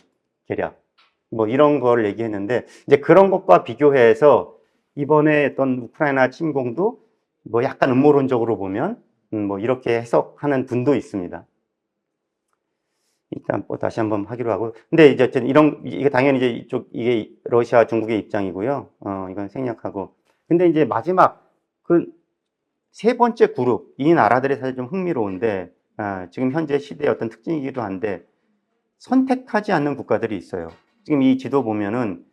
계략. 뭐 이런 걸 얘기했는데, 이제 그런 것과 비교해서 이번에 어떤 우크라이나 침공도 뭐 약간 음모론적으로 보면 뭐 이렇게 해석하는 분도 있습니다. 일단 뭐 다시 한번 하기로 하고. 근데 이제 어쨌든 이게 당연히 이제 이게 러시아, 중국의 입장이고요. 이건 생략하고. 근데 이제 마지막 그 세 번째 그룹, 이 나라들이 사실 좀 흥미로운데, 지금 현재 시대의 어떤 특징이기도 한데, 선택하지 않는 국가들이 있어요. 지금 이 지도 보면은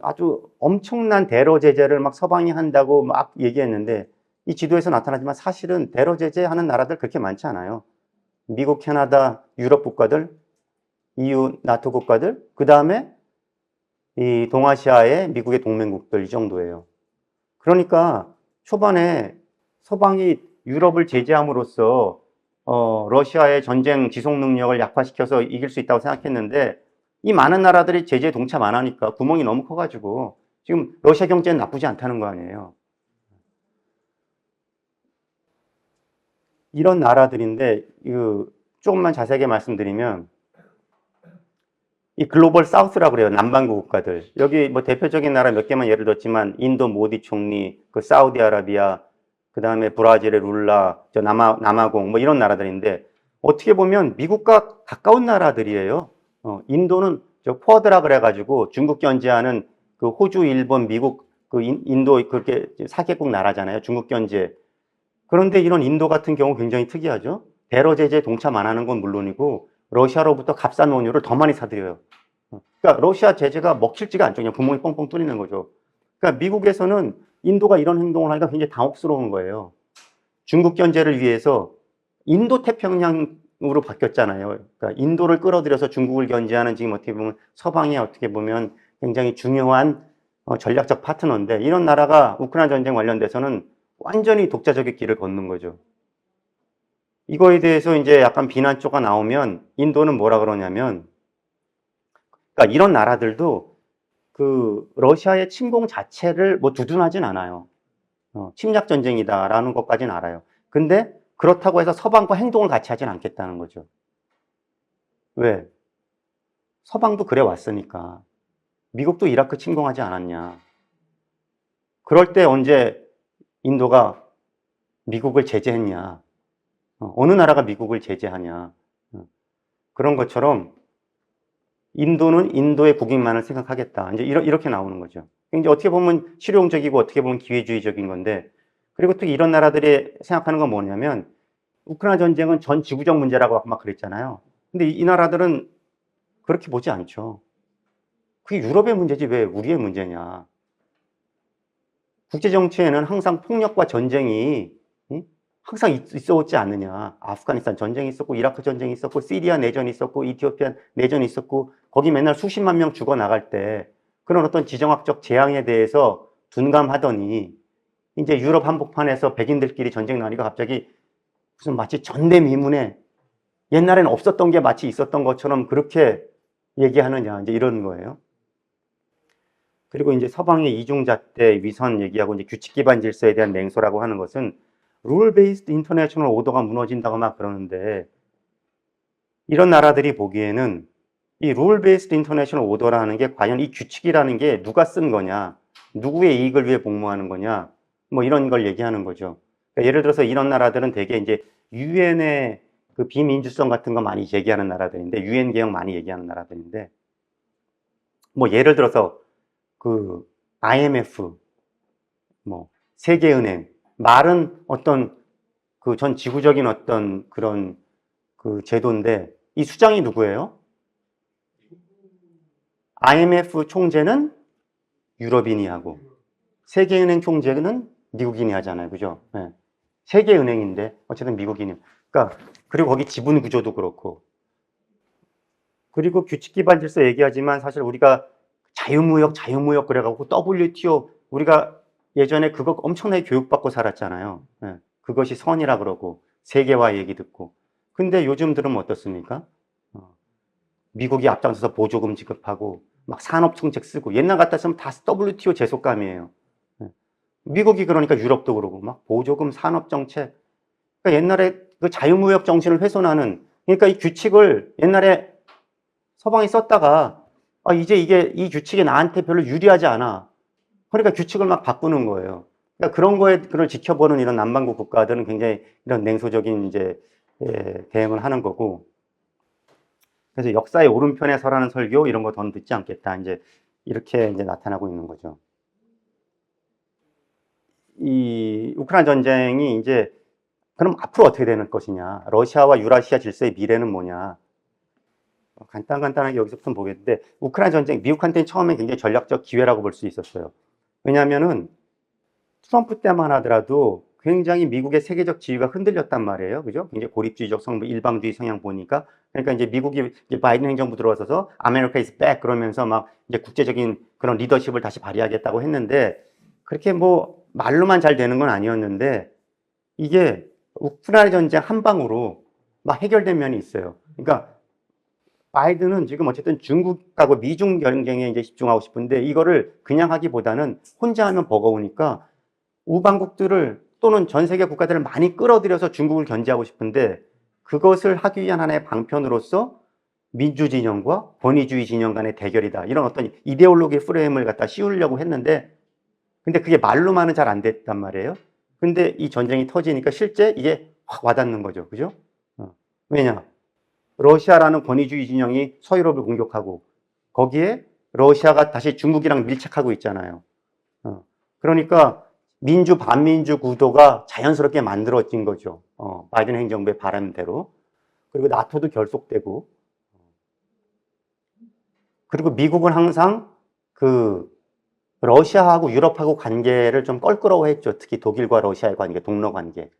아주 엄청난 대러 제재를 막 서방이 한다고 막 얘기했는데, 이 지도에서 나타나지만 사실은 대러 제재하는 나라들 그렇게 많지 않아요. 미국, 캐나다, 유럽 국가들, EU, 나토 국가들, 그 다음에 이 동아시아의 미국의 동맹국들 이 정도예요. 그러니까 초반에 서방이 유럽을 제재함으로써 러시아의 전쟁 지속 능력을 약화시켜서 이길 수 있다고 생각했는데 이 많은 나라들이 제재에 동참 안 하니까 구멍이 너무 커가지고 지금 러시아 경제는 나쁘지 않다는 거 아니에요. 이런 나라들인데 조금만 자세하게 말씀드리면 이 글로벌 사우스라고 그래요. 남반구 국가들. 여기 뭐 대표적인 나라 몇 개만 예를 들었지만 인도 모디 총리, 그 사우디아라비아, 그 다음에 브라질의 룰라, 남아공 뭐 이런 나라들인데 어떻게 보면 미국과 가까운 나라들이에요. 인도는 저 쿼드라 그래가지고 중국 견제하는 그 호주, 일본, 미국, 그 인도 그렇게 4개국 나라잖아요. 중국 견제. 그런데 이런 인도 같은 경우 굉장히 특이하죠. 대러 제재에 동참 안 하는 건 물론이고 러시아로부터 값싼 원유를 더 많이 사들여요. 그러니까 러시아 제재가 먹힐지가 않죠. 그냥 구멍이 뻥뻥 뚫리는 거죠. 그러니까 미국에서는 인도가 이런 행동을 하니까 굉장히 당혹스러운 거예요. 중국 견제를 위해서 인도 태평양으로 바뀌었잖아요. 그러니까 인도를 끌어들여서 중국을 견제하는 지금 어떻게 보면 서방이 어떻게 보면 굉장히 중요한 전략적 파트너인데 이런 나라가 우크라이나 전쟁 관련돼서는 완전히 독자적인 길을 걷는 거죠. 이거에 대해서 이제 약간 비난조가 나오면 인도는 뭐라 그러냐면, 그러니까 이런 나라들도 그 러시아의 침공 자체를 뭐 두둔하진 않아요. 침략 전쟁이다라는 것까지는 알아요. 근데 그렇다고 해서 서방과 행동을 같이 하진 않겠다는 거죠. 왜? 서방도 그래 왔으니까. 미국도 이라크 침공하지 않았냐. 그럴 때 언제 인도가 미국을 제재했냐. 어느 나라가 미국을 제재하냐. 그런 것처럼 인도는 인도의 국익만을 생각하겠다. 이제 이렇게 나오는 거죠. 이제 어떻게 보면 실용적이고 어떻게 보면 기회주의적인 건데, 그리고 또 이런 나라들이 생각하는 건 뭐냐면, 우크라이나 전쟁은 전 지구적 문제라고 막 그랬잖아요. 근데 이 나라들은 그렇게 보지 않죠. 그게 유럽의 문제지 왜 우리의 문제냐. 국제정치에는 항상 폭력과 전쟁이 항상 있어왔지 않느냐. 아프가니스탄 전쟁이 있었고, 이라크 전쟁이 있었고, 시리아 내전이 있었고, 이티오피아 내전이 있었고, 거기 맨날 수십만 명 죽어나갈 때 그런 어떤 지정학적 재앙에 대해서 둔감하더니 이제 유럽 한복판에서 백인들끼리 전쟁 나니까 갑자기 무슨 마치 전대미문에 옛날에는 없었던 게 마치 있었던 것처럼 그렇게 얘기하느냐. 이제 이런 거예요. 그리고 이제 서방의 이중잣대 위선 얘기하고 이제 규칙 기반 질서에 대한 맹소라고 하는 것은 룰 베이스드 인터내셔널 오더가 무너진다고 막 그러는데 이런 나라들이 보기에는 이 룰 베이스드 인터내셔널 오더라는 게 과연 이 규칙이라는 게 누가 쓴 거냐, 누구의 이익을 위해 복무하는 거냐, 뭐 이런 걸 얘기하는 거죠. 그러니까 예를 들어서 이런 나라들은 되게 이제 유엔의 그 비민주성 같은 거 많이 제기하는 나라들인데, 유엔 개혁 많이 얘기하는 나라들인데, 뭐 예를 들어서 그 IMF, 뭐 세계은행, 말은 어떤 그 전 지구적인 어떤 그런 그 제도인데 이 수장이 누구예요? IMF 총재는 유럽인이 하고 세계은행 총재는 미국인이 하잖아요. 그죠? 네. 세계은행인데 어쨌든 미국인이. 그러니까 그리고 거기 지분 구조도 그렇고. 그리고 규칙 기반 질서 얘기하지만 사실 우리가 자유무역 그래가지고 WTO 우리가 예전에 그거 엄청나게 교육받고 살았잖아요. 네. 그것이 선이라 그러고 세계화 얘기 듣고. 근데 요즘 들으면 어떻습니까? 미국이 앞장서서 보조금 지급하고 막 산업정책 쓰고 옛날 같았으면 다 WTO 제속감이에요. 네. 미국이 그러니까 유럽도 그러고 막 보조금 산업정책. 그러니까 옛날에 그 자유무역 정신을 훼손하는 그러니까 이 규칙을 옛날에 서방이 썼다가 이제 이 규칙이 나한테 별로 유리하지 않아. 그러니까 규칙을 막 바꾸는 거예요. 그러니까 그런 거에 그걸 지켜보는 이런 남반구 국가들은 굉장히 이런 냉소적인 이제 대응을 하는 거고. 그래서 역사의 오른편에 서라는 설교 이런 거 더는 듣지 않겠다. 이제 이렇게 이제 나타나고 있는 거죠. 이 우크라이나 전쟁이 이제 그럼 앞으로 어떻게 되는 것이냐? 러시아와 유라시아 질서의 미래는 뭐냐? 간단하게 여기서부터 보겠는데 우크라이나 전쟁 미국한테는 처음에 굉장히 전략적 기회라고 볼 수 있었어요. 왜냐하면은 트럼프 때만 하더라도 굉장히 미국의 세계적 지위가 흔들렸단 말이에요. 그죠? 굉장히 고립주의적 성부, 일방주의 성향 보니까. 그러니까 이제 미국이 이제 바이든 행정부 들어와서 아메리카 is back 그러면서 막 이제 국제적인 그런 리더십을 다시 발휘하겠다고 했는데 그렇게 뭐 말로만 잘 되는 건 아니었는데 이게 우크라이나 전쟁 한 방으로 막 해결된 면이 있어요. 그러니까 바이든은 지금 어쨌든 중국하고 미중 경쟁에 이제 집중하고 싶은데 이거를 그냥 하기보다는 혼자 하면 버거우니까 우방국들을 또는 전 세계 국가들을 많이 끌어들여서 중국을 견제하고 싶은데 그것을 하기 위한 하나의 방편으로서 민주 진영과 권위주의 진영 간의 대결이다. 이런 어떤 이데올로기 프레임을 갖다 씌우려고 했는데 근데 그게 말로만은 잘 안 됐단 말이에요. 근데 이 전쟁이 터지니까 실제 이게 확 와닿는 거죠. 그죠? 왜냐? 러시아라는 권위주의 진영이 서유럽을 공격하고 거기에 러시아가 다시 중국이랑 밀착하고 있잖아요. 그러니까 민주 반민주 구도가 자연스럽게 만들어진 거죠. 바이든 행정부의 바람대로. 그리고 나토도 결속되고. 그리고 미국은 항상 그 러시아하고 유럽하고 관계를 좀 껄끄러워했죠. 특히 독일과 러시아의 관계, 동로 관계.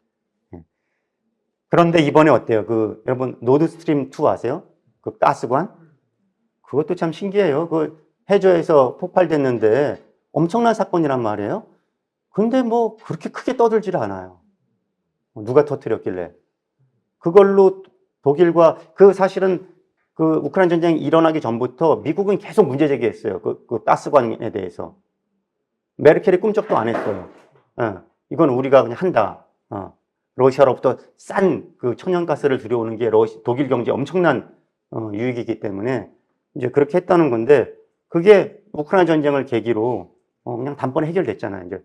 그런데 이번에 어때요? 여러분 노드스트림 2 아세요? 그 가스관? 그것도 참 신기해요. 그 해저에서 폭발됐는데 엄청난 사건이란 말이에요. 근데 뭐 그렇게 크게 떠들질 않아요. 누가 터뜨렸길래. 그걸로 독일과 사실은 그 우크라이나 전쟁이 일어나기 전부터 미국은 계속 문제 제기했어요. 그 가스관에 대해서. 메르켈이 꿈쩍도 안 했어요. 이건 우리가 그냥 한다. 러시아로부터 싼 그 천연가스를 들여오는 게 독일 경제에 엄청난 유익이기 때문에 이제 그렇게 했다는 건데 그게 우크라이나 전쟁을 계기로 그냥 단번에 해결됐잖아요. 이제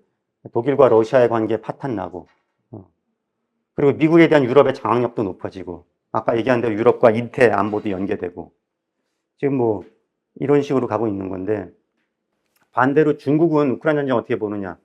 독일과 러시아의 관계 파탄 나고 그리고 미국에 대한 유럽의 장악력도 높아지고 아까 얘기한 대로 유럽과 인태 안보도 연계되고 지금 뭐 이런 식으로 가고 있는 건데 반대로 중국은 우크라이나 전쟁 어떻게 보느냐?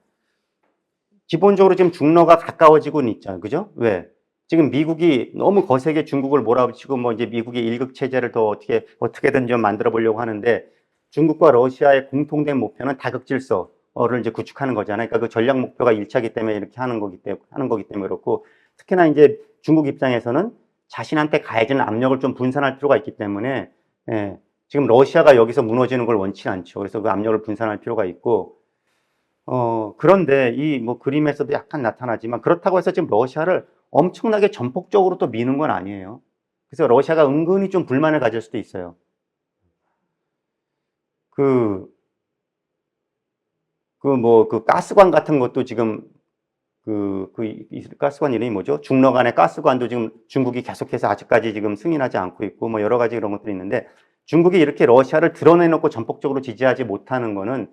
기본적으로 지금 중러가 가까워지고는 있잖아요. 그죠? 왜? 지금 미국이 너무 거세게 중국을 몰아붙이고 뭐 이제 미국의 일극 체제를 더 어떻게든 좀 만들어 보려고 하는데 중국과 러시아의 공통된 목표는 다극질서를 이제 구축하는 거잖아요. 그러니까 그 전략 목표가 일치하기 때문에 이렇게 하는 거기 때문에 그렇고 특히나 이제 중국 입장에서는 자신한테 가해지는 압력을 좀 분산할 필요가 있기 때문에 지금 러시아가 여기서 무너지는 걸 원치 않죠. 그래서 그 압력을 분산할 필요가 있고 그런데 이 뭐 그림에서도 약간 나타나지만 그렇다고 해서 지금 러시아를 엄청나게 전폭적으로 또 미는 건 아니에요. 그래서 러시아가 은근히 좀 불만을 가질 수도 있어요. 그 가스관 같은 것도 지금 이 가스관 이름이 뭐죠? 중러간의 가스관도 지금 중국이 계속해서 아직까지 지금 승인하지 않고 있고 뭐 여러 가지 그런 것들이 있는데 중국이 이렇게 러시아를 드러내놓고 전폭적으로 지지하지 못하는 거는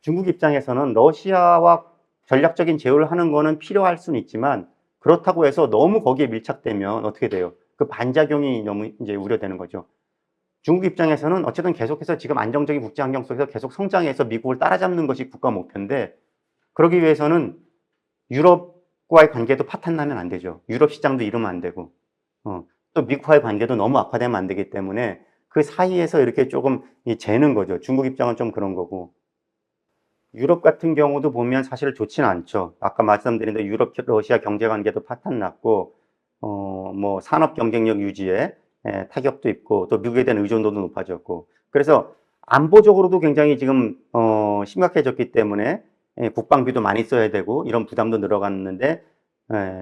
중국 입장에서는 러시아와 전략적인 제휴를 하는 거는 필요할 수는 있지만 그렇다고 해서 너무 거기에 밀착되면 어떻게 돼요? 그 반작용이 너무 이제 우려되는 거죠. 중국 입장에서는 어쨌든 계속해서 지금 안정적인 국제 환경 속에서 계속 성장해서 미국을 따라잡는 것이 국가 목표인데 그러기 위해서는 유럽과의 관계도 파탄나면 안 되죠. 유럽 시장도 잃으면 안 되고 또 미국과의 관계도 너무 악화되면 안 되기 때문에 그 사이에서 이렇게 조금 재는 거죠. 중국 입장은 좀 그런 거고 유럽 같은 경우도 보면 사실 좋지는 않죠. 아까 말씀드린 대로 유럽 러시아 경제 관계도 파탄 났고 뭐 산업 경쟁력 유지에 타격도 있고 또 미국에 대한 의존도도 높아졌고 그래서 안보적으로도 굉장히 지금 심각해졌기 때문에 국방비도 많이 써야 되고 이런 부담도 늘어갔는데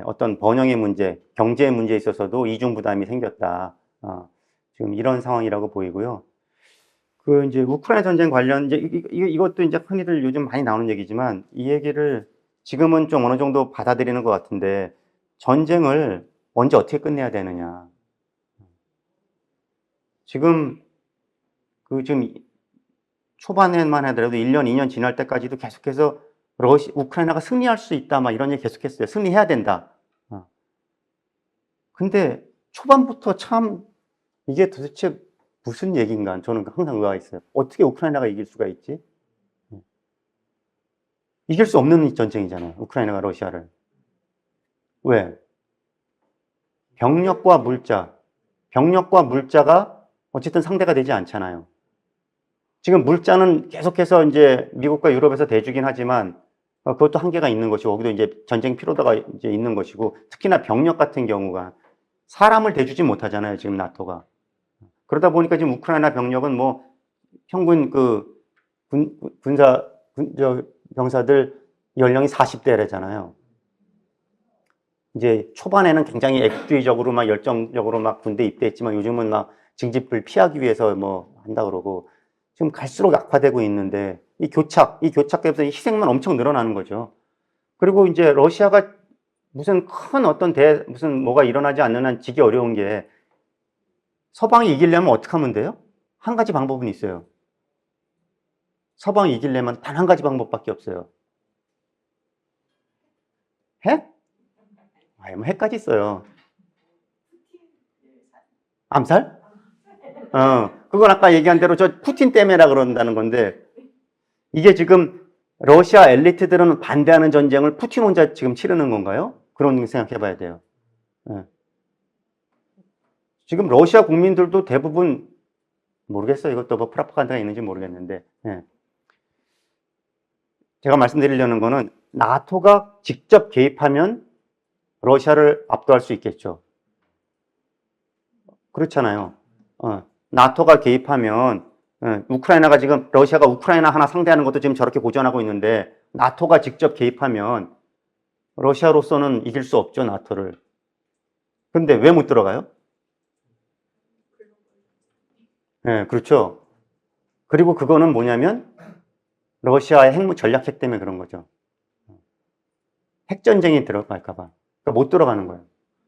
어떤 번영의 문제, 경제의 문제에 있어서도 이중 부담이 생겼다. 지금 이런 상황이라고 보이고요. 이제 우크라이나 전쟁 관련 이제 이것도 이제 흔히들 요즘 많이 나오는 얘기지만 이 얘기를 지금은 좀 어느 정도 받아들이는 것 같은데 전쟁을 언제 어떻게 끝내야 되느냐. 지금 지금 초반에만 하더라도 1년, 2년 지날 때까지도 계속해서 우크라이나가 승리할 수 있다, 막 이런 얘기 계속했어요. 승리해야 된다. 근데 초반부터 참 이게 도대체 무슨 얘기인가 저는 항상 의아가 있어요. 어떻게 우크라이나가 이길 수가 있지? 이길 수 없는 전쟁이잖아요. 우크라이나가 러시아를. 왜? 병력과 물자가 어쨌든 상대가 되지 않잖아요. 지금 물자는 계속해서 이제 미국과 유럽에서 대주긴 하지만 그것도 한계가 있는 것이고 거기도 이제 전쟁 피로도가 이제 있는 것이고 특히나 병력 같은 경우가 사람을 대주지 못하잖아요. 지금 나토가. 그러다 보니까 지금 우크라이나 병력은 뭐 평균 그 병사들 연령이 40대래잖아요. 이제 초반에는 굉장히 액티브적으로 막 열정적으로 막 군대 입대했지만 요즘은 막 징집을 피하기 위해서 뭐 한다 그러고 지금 갈수록 악화되고 있는데 이 교착 때문에 희생만 엄청 늘어나는 거죠. 그리고 이제 러시아가 무슨 큰 어떤 무슨 뭐가 일어나지 않는 한 지기 어려운 게 서방이 이기려면 어떻게 하면 돼요? 한 가지 방법은 있어요. 서방이 이기려면 단 한 가지 방법밖에 없어요. 핵? 뭐 핵까지 있어요. 암살? 그건 아까 얘기한 대로 저 푸틴 때문에라 그런다는 건데 이게 지금 러시아 엘리트들은 반대하는 전쟁을 푸틴 혼자 지금 치르는 건가요? 그런 생각해 봐야 돼요. 지금 러시아 국민들도 대부분 모르겠어요. 이것도 뭐 프로파간다가 있는지 모르겠는데 제가 말씀드리려는 거는 나토가 직접 개입하면 러시아를 압도할 수 있겠죠. 그렇잖아요. 나토가 개입하면 우크라이나가 지금 러시아가 우크라이나 하나 상대하는 것도 지금 저렇게 고전하고 있는데 나토가 직접 개입하면 러시아로서는 이길 수 없죠, 나토를. 그런데 왜 못 들어가요? 네, 그렇죠. 그리고 그거는 뭐냐면 러시아의 전략핵 때문에 그런 거죠. 핵전쟁이 들어갈까봐. 그러니까 못 들어가는 거예요.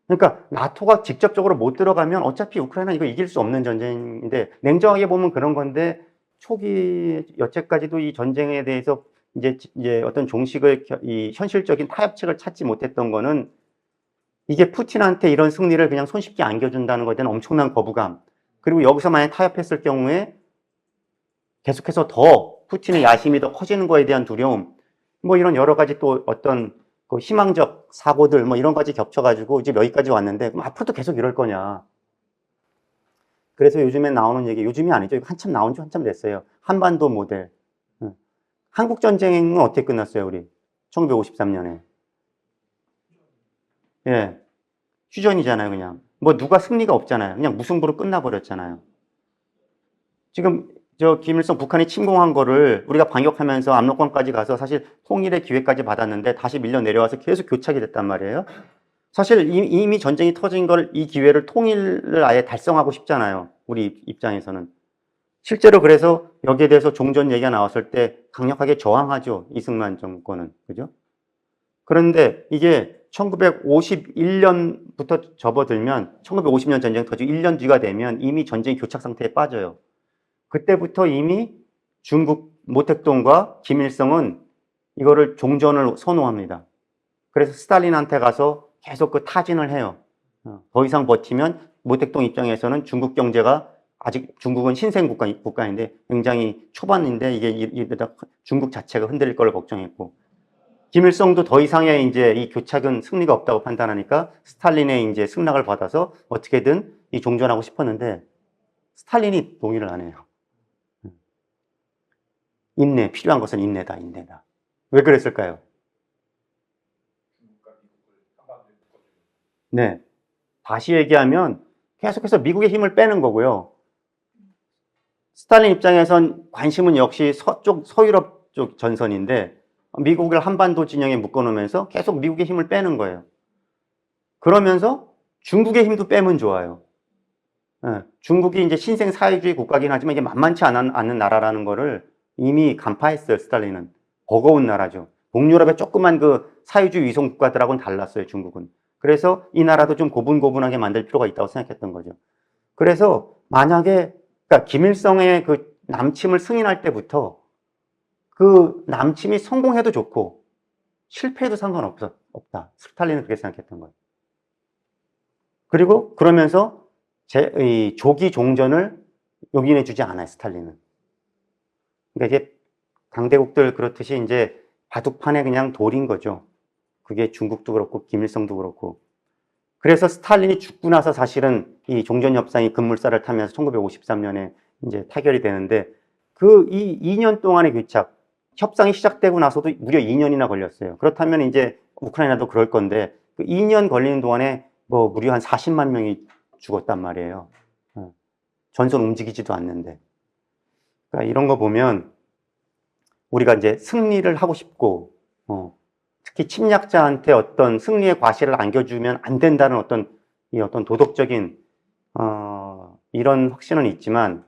그러니까 나토가 직접적으로 못 들어가면 어차피 우크라이나 이거 이길 수 없는 전쟁인데 냉정하게 보면 그런 건데 초기 여태까지도 이 전쟁에 대해서 이제 어떤 종식을 이 현실적인 타협책을 찾지 못했던 거는 이게 푸틴한테 이런 승리를 그냥 손쉽게 안겨준다는 것에 대한 엄청난 거부감. 그리고 여기서 만약 타협했을 경우에 계속해서 더 푸틴의 야심이 더 커지는 거에 대한 두려움. 뭐 이런 여러 가지 또 어떤 그 희망적 사고들 뭐 이런 가지 겹쳐가지고 이제 여기까지 왔는데 그럼 앞으로도 계속 이럴 거냐. 그래서 요즘에 나오는 얘기, 요즘이 아니죠. 한참 나온 지 한참 됐어요. 한반도 모델. 한국 전쟁은 어떻게 끝났어요, 우리? 1953년에. 예. 휴전이잖아요, 그냥. 뭐 누가 승리가 없잖아요. 그냥 무승부로 끝나버렸잖아요. 지금 김일성 북한이 침공한 거를 우리가 반격하면서 압록강까지 가서 사실 통일의 기회까지 받았는데 다시 밀려 내려와서 계속 교착이 됐단 말이에요. 사실 이미 전쟁이 터진 걸 이 기회를 통일을 아예 달성하고 싶잖아요. 우리 입장에서는. 실제로 그래서 여기에 대해서 종전 얘기가 나왔을 때 강력하게 저항하죠. 이승만 정권은. 그죠? 그런데 이게 1951년부터 접어들면 1950년 전쟁 터지고 1년 뒤가 되면 이미 전쟁이 교착 상태에 빠져요. 그때부터 이미 중국 모택동과 김일성은 이거를 종전을 선호합니다. 그래서 스탈린한테 가서 계속 그 타진을 해요. 더 이상 버티면 모택동 입장에서는 중국 경제가 아직 중국은 신생 국가인데 굉장히 초반인데 이게 중국 자체가 흔들릴 걸 걱정했고 김일성도 더 이상의 이제 이 교착은 승리가 없다고 판단하니까 스탈린의 이제 승낙을 받아서 어떻게든 이 종전하고 싶었는데 스탈린이 동의를 안 해요. 인내, 필요한 것은 인내다. 왜 그랬을까요? 네. 다시 얘기하면 계속해서 미국의 힘을 빼는 거고요. 스탈린 입장에선 관심은 역시 서유럽 쪽 전선인데 미국을 한반도 진영에 묶어놓으면서 계속 미국의 힘을 빼는 거예요. 그러면서 중국의 힘도 빼면 좋아요. 중국이 이제 신생 사회주의 국가긴 하지만 이게 만만치 않은 나라라는 거를 이미 간파했어요, 스탈린은. 버거운 나라죠. 동유럽의 조그만 그 사회주의 위성 국가들하고는 달랐어요, 중국은. 그래서 이 나라도 좀 고분고분하게 만들 필요가 있다고 생각했던 거죠. 그래서 만약에, 그러니까 김일성의 그 남침을 승인할 때부터 그 남침이 성공해도 좋고 실패해도 없다. 스탈린은 그렇게 생각했던 거예요. 그리고 그러면서 이 조기 종전을 용인해 주지 않아요, 스탈린은. 그러니까 이게 강대국들 그렇듯이 이제 바둑판에 그냥 돌인 거죠. 그게 중국도 그렇고 김일성도 그렇고. 그래서 스탈린이 죽고 나서 사실은 이 종전협상이 급물살을 타면서 1953년에 이제 타결이 되는데 그 이 2년 동안의 교착, 협상이 시작되고 나서도 무려 2년이나 걸렸어요. 그렇다면 이제 우크라이나도 그럴 건데 그 2년 걸리는 동안에 뭐 무려 한 40만 명이 죽었단 말이에요. 전선 움직이지도 않는데. 그러니까 이런 거 보면 우리가 이제 승리를 하고 싶고, 특히 침략자한테 어떤 승리의 과실을 안겨주면 안 된다는 어떤 도덕적인, 이런 확신은 있지만,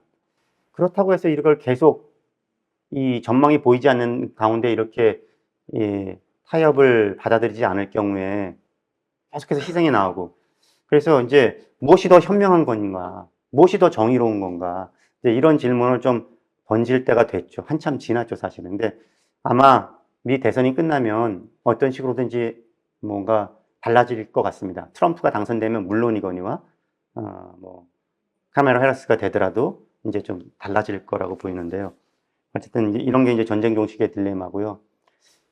그렇다고 해서 이걸 계속 이 전망이 보이지 않는 가운데 이렇게 타협을 받아들이지 않을 경우에 계속해서 희생이 나오고, 그래서 이제 무엇이 더 현명한 건가, 무엇이 더 정의로운 건가, 이제 이런 질문을 좀 던질 때가 됐죠. 한참 지났죠, 사실은. 근데 아마 미 대선이 끝나면 어떤 식으로든지 뭔가 달라질 것 같습니다. 트럼프가 당선되면 물론이거니와, 뭐, 카메라 해리스가 되더라도 이제 좀 달라질 거라고 보이는데요. 어쨌든 이런 게 이제 전쟁 종식의 딜레마고요.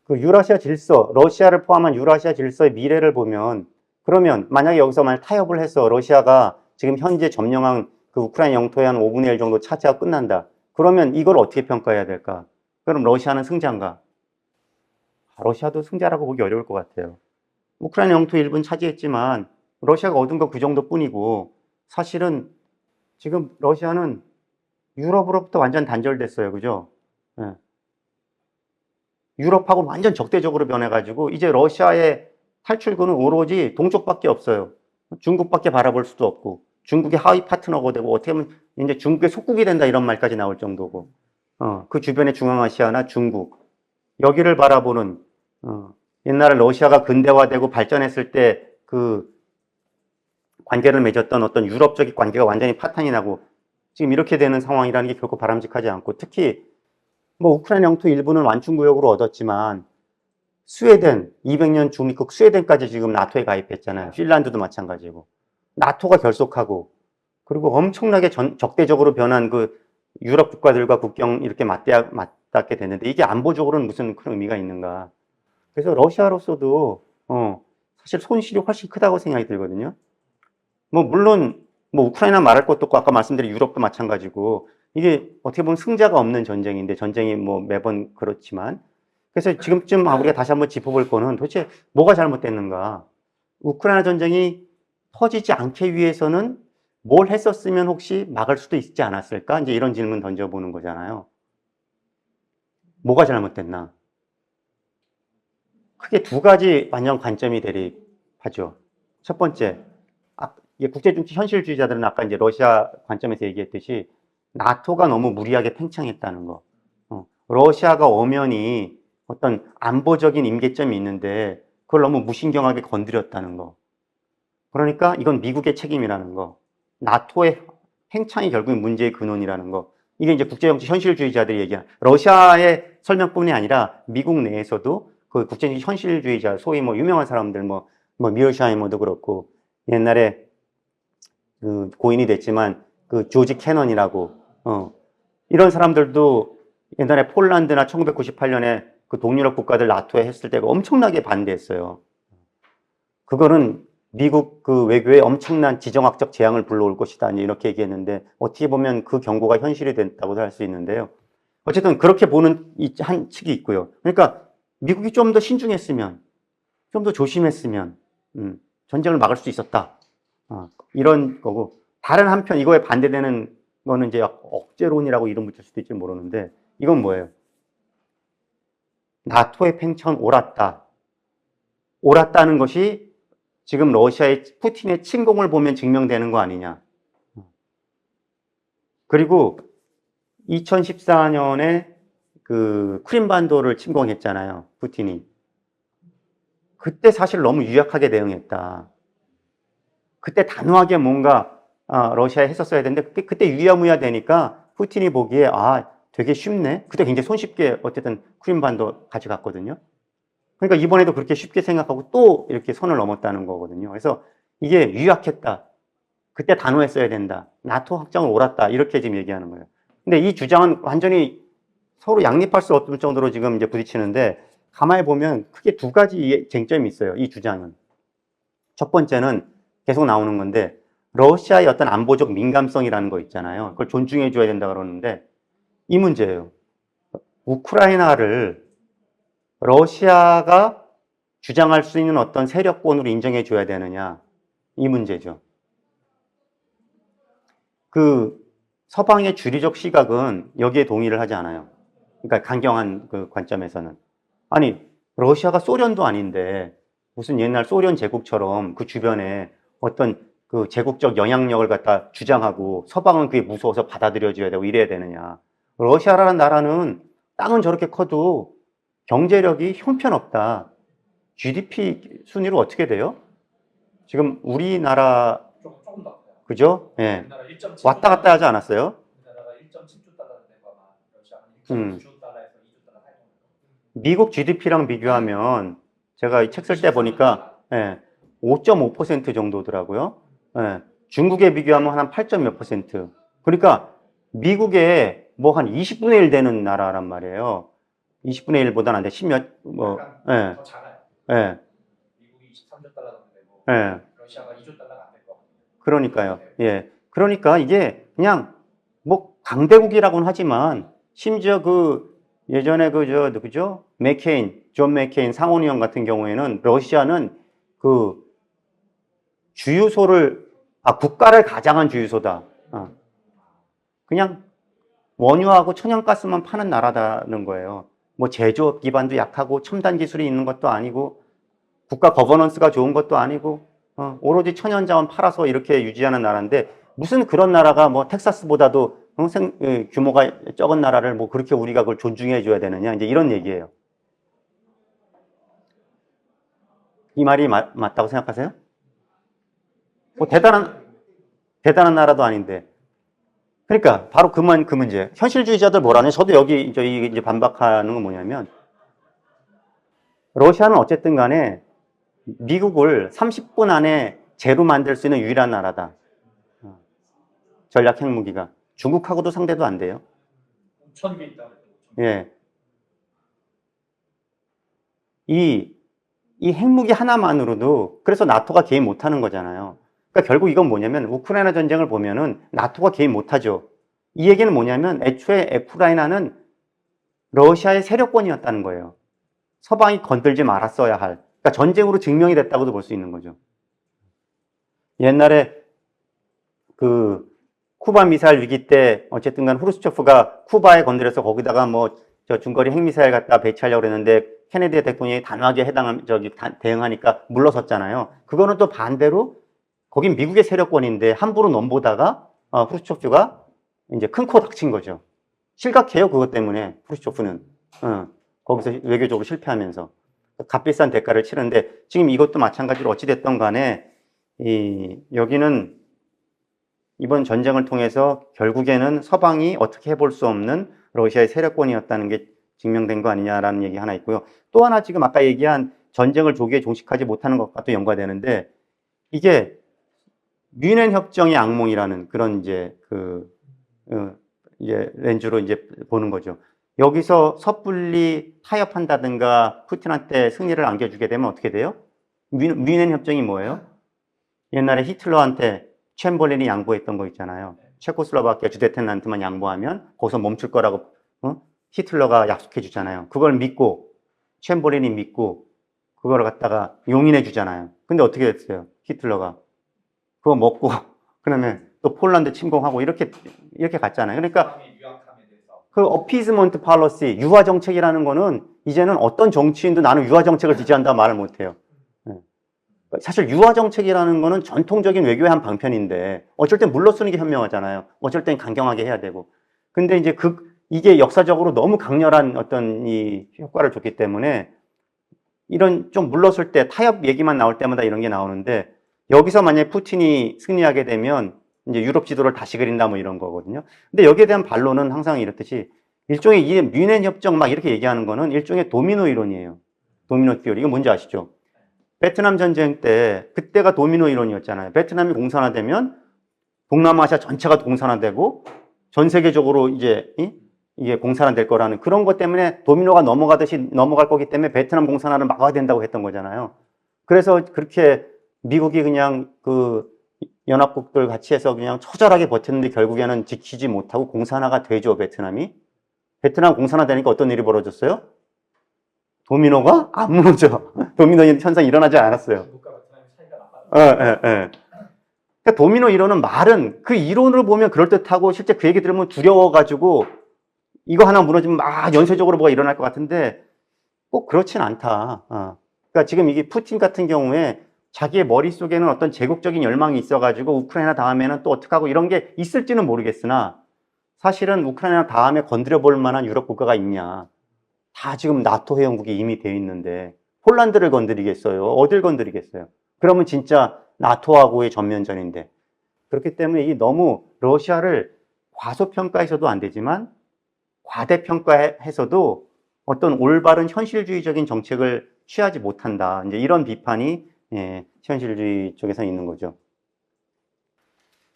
그 유라시아 질서, 러시아를 포함한 유라시아 질서의 미래를 보면 그러면 만약에 여기서 만약 타협을 해서 러시아가 지금 현재 점령한 그 우크라이나 영토의 한 5분의 1 정도 차지하고 끝난다. 그러면 이걸 어떻게 평가해야 될까? 그럼 러시아는 승자인가? 러시아도 승자라고 보기 어려울 것 같아요. 우크라이나 영토 일부는 차지했지만 러시아가 얻은 거 그 정도뿐이고 사실은 지금 러시아는 유럽으로부터 완전 단절됐어요. 그죠? 예. 유럽하고 완전 적대적으로 변해가지고 이제 러시아의 탈출구는 오로지 동쪽밖에 없어요. 중국밖에 바라볼 수도 없고 중국의 하위 파트너가 되고 어떻게 보면 이제 중국의 속국이 된다 이런 말까지 나올 정도고 그 주변의 중앙아시아나 중국 여기를 바라보는 옛날에 러시아가 근대화되고 발전했을 때 그 관계를 맺었던 어떤 유럽적인 관계가 완전히 파탄이 나고 지금 이렇게 되는 상황이라는 게 결코 바람직하지 않고 특히 뭐 우크라이나 영토 일부는 완충구역으로 얻었지만 스웨덴 200년 중립국 스웨덴까지 지금 나토에 가입했잖아요. 핀란드도 마찬가지고 나토가 결속하고 그리고 엄청나게 적대적으로 변한 그 유럽 국가들과 국경 이렇게 맞닿게 됐는데 이게 안보적으로는 무슨 큰 의미가 있는가? 그래서 러시아로서도 사실 손실이 훨씬 크다고 생각이 들거든요. 뭐 물론 뭐 우크라이나 말할 것도 없고 아까 말씀드린 유럽도 마찬가지고 이게 어떻게 보면 승자가 없는 전쟁인데 전쟁이 뭐 매번 그렇지만 그래서 지금쯤 우리가 다시 한번 짚어볼 거는 도대체 뭐가 잘못됐는가? 우크라이나 전쟁이 터지지 않게 위해서는 뭘 했었으면 혹시 막을 수도 있지 않았을까? 이제 이런 질문 던져보는 거잖아요. 뭐가 잘못됐나? 크게 두 가지 완전 관점이 대립하죠. 첫 번째, 이게 국제정치 현실주의자들은 아까 이제 러시아 관점에서 얘기했듯이 나토가 너무 무리하게 팽창했다는 거. 러시아가 엄연히 어떤 안보적인 임계점이 있는데 그걸 너무 무신경하게 건드렸다는 거. 그러니까 이건 미국의 책임이라는 거. 나토의 팽창이 결국 문제의 근원이라는 거. 이게 이제 국제정치 현실주의자들이 얘기하는 러시아의 설명뿐이 아니라 미국 내에서도 그 국제정치 현실주의자 소위 뭐 유명한 사람들 뭐 미얼샤이머도 그렇고 옛날에 그 고인이 됐지만 그 조지 캐넌이라고 이런 사람들도 옛날에 폴란드나 1998년에 그 동유럽 국가들 나토에 했을 때가 엄청나게 반대했어요. 그거는 미국 그 외교에 엄청난 지정학적 재앙을 불러올 것이다 이렇게 얘기했는데 어떻게 보면 그 경고가 현실이 됐다고도 할 수 있는데요. 어쨌든 그렇게 보는 한 측이 있고요. 그러니까 미국이 좀 더 신중했으면 좀 더 조심했으면 전쟁을 막을 수 있었다. 이런 거고 다른 한편 이거에 반대되는 거는 이제 억제론이라고 이름 붙일 수도 있지 모르는데 이건 뭐예요? 나토의 팽창은 옳았다. 옳았다는 것이 지금 러시아의 푸틴의 침공을 보면 증명되는 거 아니냐. 그리고 2014년에 그 크림반도를 침공했잖아요. 푸틴이. 그때 사실 너무 유약하게 대응했다. 그때 단호하게 뭔가 러시아에 했었어야 되는데 그때 유야무야 되니까 푸틴이 보기에 되게 쉽네. 그때 굉장히 손쉽게 어쨌든 크림반도 가져갔거든요. 그러니까 이번에도 그렇게 쉽게 생각하고 또 이렇게 선을 넘었다는 거거든요. 그래서 이게 유약했다. 그때 단호했어야 된다. 나토 확장을 옳았다. 이렇게 지금 얘기하는 거예요. 근데 이 주장은 완전히 서로 양립할 수 없을 정도로 지금 이제 부딪히는데 가만히 보면 크게 두 가지 쟁점이 있어요. 이 주장은. 첫 번째는 계속 나오는 건데 러시아의 어떤 안보적 민감성이라는 거 있잖아요. 그걸 존중해 줘야 된다 그러는데 이 문제예요. 우크라이나를 러시아가 주장할 수 있는 어떤 세력권으로 인정해 줘야 되느냐. 이 문제죠. 그 서방의 주류적 시각은 여기에 동의를 하지 않아요. 그러니까 강경한 그 관점에서는. 아니, 러시아가 소련도 아닌데 무슨 옛날 소련 제국처럼 그 주변에 어떤 그 제국적 영향력을 갖다 주장하고 서방은 그게 무서워서 받아들여줘야 되고 이래야 되느냐. 러시아라는 나라는 땅은 저렇게 커도 경제력이 형편없다. GDP 순위로 어떻게 돼요? 지금 우리나라, 조금 더. 그죠? 예. 우리나라 1.7주 왔다 갔다 하지 않았어요? 우리나라가 1.7주 달러는 되고 아마 러시아는 1.9주 달러에서 2주 달러 사이에. 미국 GDP랑 비교하면 제가 이 책 쓸 때 보니까 예, 5.5% 정도더라고요. 예, 중국에 비교하면 한 8. 몇 %. 그러니까 미국에 뭐 한 20분의 1 되는 나라란 말이에요. 20분의 1보다는 안 돼. 10몇, 뭐, 예, 더 작아요. 예, 미국이 23주 달러 정도 되고 예. 러시아가 2주 달러가 안 될 것 같아요. 그러니까요. 예. 그러니까 이게 그냥 뭐 강대국이라고는 하지만 심지어 그 예전에 누구죠? 존 맥케인 상원의원 같은 경우에는 러시아는 그 주유소를, 국가를 가장한 주유소다. 그냥 원유하고 천연가스만 파는 나라다는 거예요. 뭐 제조업 기반도 약하고 첨단 기술이 있는 것도 아니고 국가 거버넌스가 좋은 것도 아니고 오로지 천연자원 팔아서 이렇게 유지하는 나라인데 무슨 그런 나라가 뭐 텍사스보다도 규모가 적은 나라를 뭐 그렇게 우리가 그걸 존중해 줘야 되느냐 이제 이런 얘기예요. 이 말이 맞다고 생각하세요? 뭐 대단한 나라도 아닌데. 그러니까 바로 그 문제. 현실주의자들 뭐라냐? 저도 여기 이제 반박하는 건 뭐냐면 러시아는 어쨌든 간에 미국을 30분 안에 제로 만들 수 있는 유일한 나라다. 전략 핵무기가. 중국하고도 상대도 안 돼요. 5,000개 있다. 예. 이 핵무기 하나만으로도 그래서 나토가 개입 못하는 거잖아요. 그러니까 결국 이건 뭐냐면 우크라이나 전쟁을 보면은 나토가 개입 못하죠. 이 얘기는 뭐냐면 애초에 우크라이나는 러시아의 세력권이었다는 거예요. 서방이 건들지 말았어야 할. 그러니까 전쟁으로 증명이 됐다고도 볼 수 있는 거죠. 옛날에 그 쿠바 미사일 위기 때 어쨌든 간 후르츠초프가 쿠바에 건드려서 거기다가 뭐 저 중거리 핵미사일 갖다 배치하려고 했는데 케네디 대통령이 단호하게 대응하니까 물러섰잖아요. 그거는 또 반대로 거긴 미국의 세력권인데 함부로 넘보다가 후르츠초프가 이제 큰 코 닥친 거죠. 실각해요, 그것 때문에 후르츠초프는. 거기서 외교적으로 실패하면서 값비싼 대가를 치르는데 지금 이것도 마찬가지로 어찌됐든 간에 여기는 이번 전쟁을 통해서 결국에는 서방이 어떻게 해볼 수 없는 러시아의 세력권이었다는 게 증명된 거 아니냐라는 얘기 하나 있고요. 또 하나 지금 아까 얘기한 전쟁을 조기에 종식하지 못하는 것과 또 연관되는데 이게 뮌헨 협정의 악몽이라는 그런 이제 이제 렌즈로 이제 보는 거죠. 여기서 섣불리 타협한다든가 푸틴한테 승리를 안겨주게 되면 어떻게 돼요? 뮌헨 협정이 뭐예요? 옛날에 히틀러한테 챔버린이 양보했던 거 있잖아요. 체코슬로바키아 주데텐란트만 양보하면 거기서 멈출 거라고 히틀러가 약속해 주잖아요. 그걸 믿고 챔버린이 믿고 그걸 갖다가 용인해 주잖아요. 근데 어떻게 됐어요? 히틀러가 그거 먹고 그다음에 또 폴란드 침공하고 이렇게 갔잖아요. 그러니까 그 어피즈먼트 팔러시, 유화 정책이라는 거는 이제는 어떤 정치인도 나는 유화 정책을 지지한다 말을 못 해요. 사실 유화 정책이라는 거는 전통적인 외교의 한 방편인데 어쩔 땐 물러서는 게 현명하잖아요. 어쩔 땐 강경하게 해야 되고. 근데 이제 이게 역사적으로 너무 강렬한 어떤 이 효과를 줬기 때문에 이런 좀 물러설 때 타협 얘기만 나올 때마다 이런 게 나오는데 여기서 만약에 푸틴이 승리하게 되면 이제 유럽 지도를 다시 그린다 뭐 이런 거거든요. 근데 여기에 대한 반론은 항상 이렇듯이 일종의 이 뮌헨 협정 막 이렇게 얘기하는 거는 일종의 도미노 이론이에요. 도미노 티오리. 이거 뭔지 아시죠? 베트남 전쟁 때 그때가 도미노 이론이었잖아요. 베트남이 공산화되면 동남아시아 전체가 공산화되고 전 세계적으로 이제 이게 공산화될 거라는 그런 것 때문에 도미노가 넘어가듯이 넘어갈 거기 때문에 베트남 공산화를 막아야 된다고 했던 거잖아요. 그래서 그렇게 미국이 그냥 그 연합국들 같이 해서 그냥 처절하게 버텼는데 결국에는 지키지 못하고 공산화가 되죠, 베트남이. 베트남 공산화되니까 어떤 일이 벌어졌어요? 도미노가 안 무너져. 도미노 현상이 일어나지 않았어요. 중국과 베트남의 차이가 나빠요. 그러니까 도미노 이론은 말은 그 이론으로 보면 그럴듯하고 실제 그 얘기 들으면 두려워가지고 이거 하나 무너지면 막 연쇄적으로 뭐가 일어날 것 같은데 꼭 그렇진 않다. 그러니까 지금 이게 푸틴 같은 경우에 자기의 머릿속에는 어떤 제국적인 열망이 있어가지고 우크라이나 다음에는 또 어떻게 하고 이런 게 있을지는 모르겠으나 사실은 우크라이나 다음에 건드려 볼 만한 유럽 국가가 있냐. 다 지금 나토 회원국이 이미 되어 있는데 폴란드를 건드리겠어요? 어딜 건드리겠어요? 그러면 진짜 나토하고의 전면전인데. 그렇기 때문에 이 너무 러시아를 과소평가해서도 안 되지만 과대평가해서도 어떤 올바른 현실주의적인 정책을 취하지 못한다. 이제 이런 비판이 현실주의 쪽에서 있는 거죠.